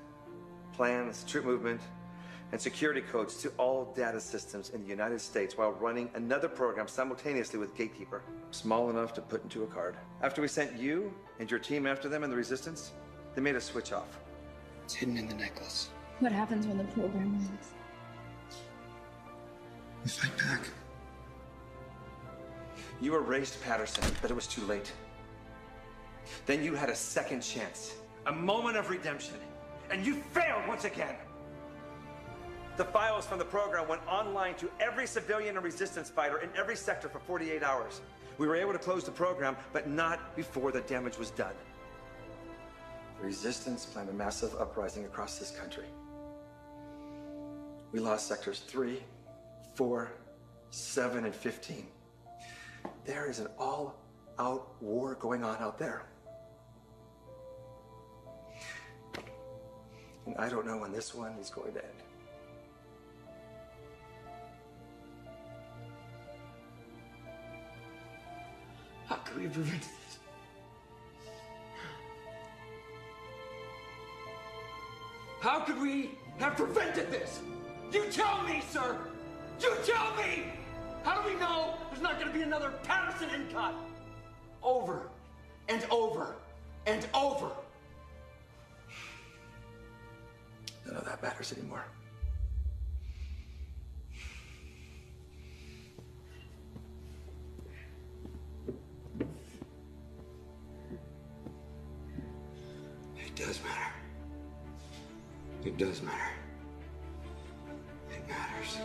plans, troop movement, and security codes to all data systems in the United States while running another program simultaneously with Gatekeeper, small enough to put into a card. After we sent you and your team after them in the Resistance, they made us switch off. It's hidden in the necklace. What happens when the program ends? We fight back. You erased Patterson, but it was too late. Then you had a second chance, a moment of redemption, and you failed once again. The files from the program went online to every civilian and resistance fighter in every sector for 48 hours. We were able to close the program, but not before the damage was done. The resistance planned a massive uprising across this country. We lost sectors 3, 4, 7, and 15. There is an all-out war going on out there. And I don't know when this one is going to end. How could we have prevented this? How could we have prevented this? You tell me, sir! You tell me! How do we know there's not going to be another Patterson Incot? Over and over and over. None of that matters anymore. It does matter. It does matter. It matters.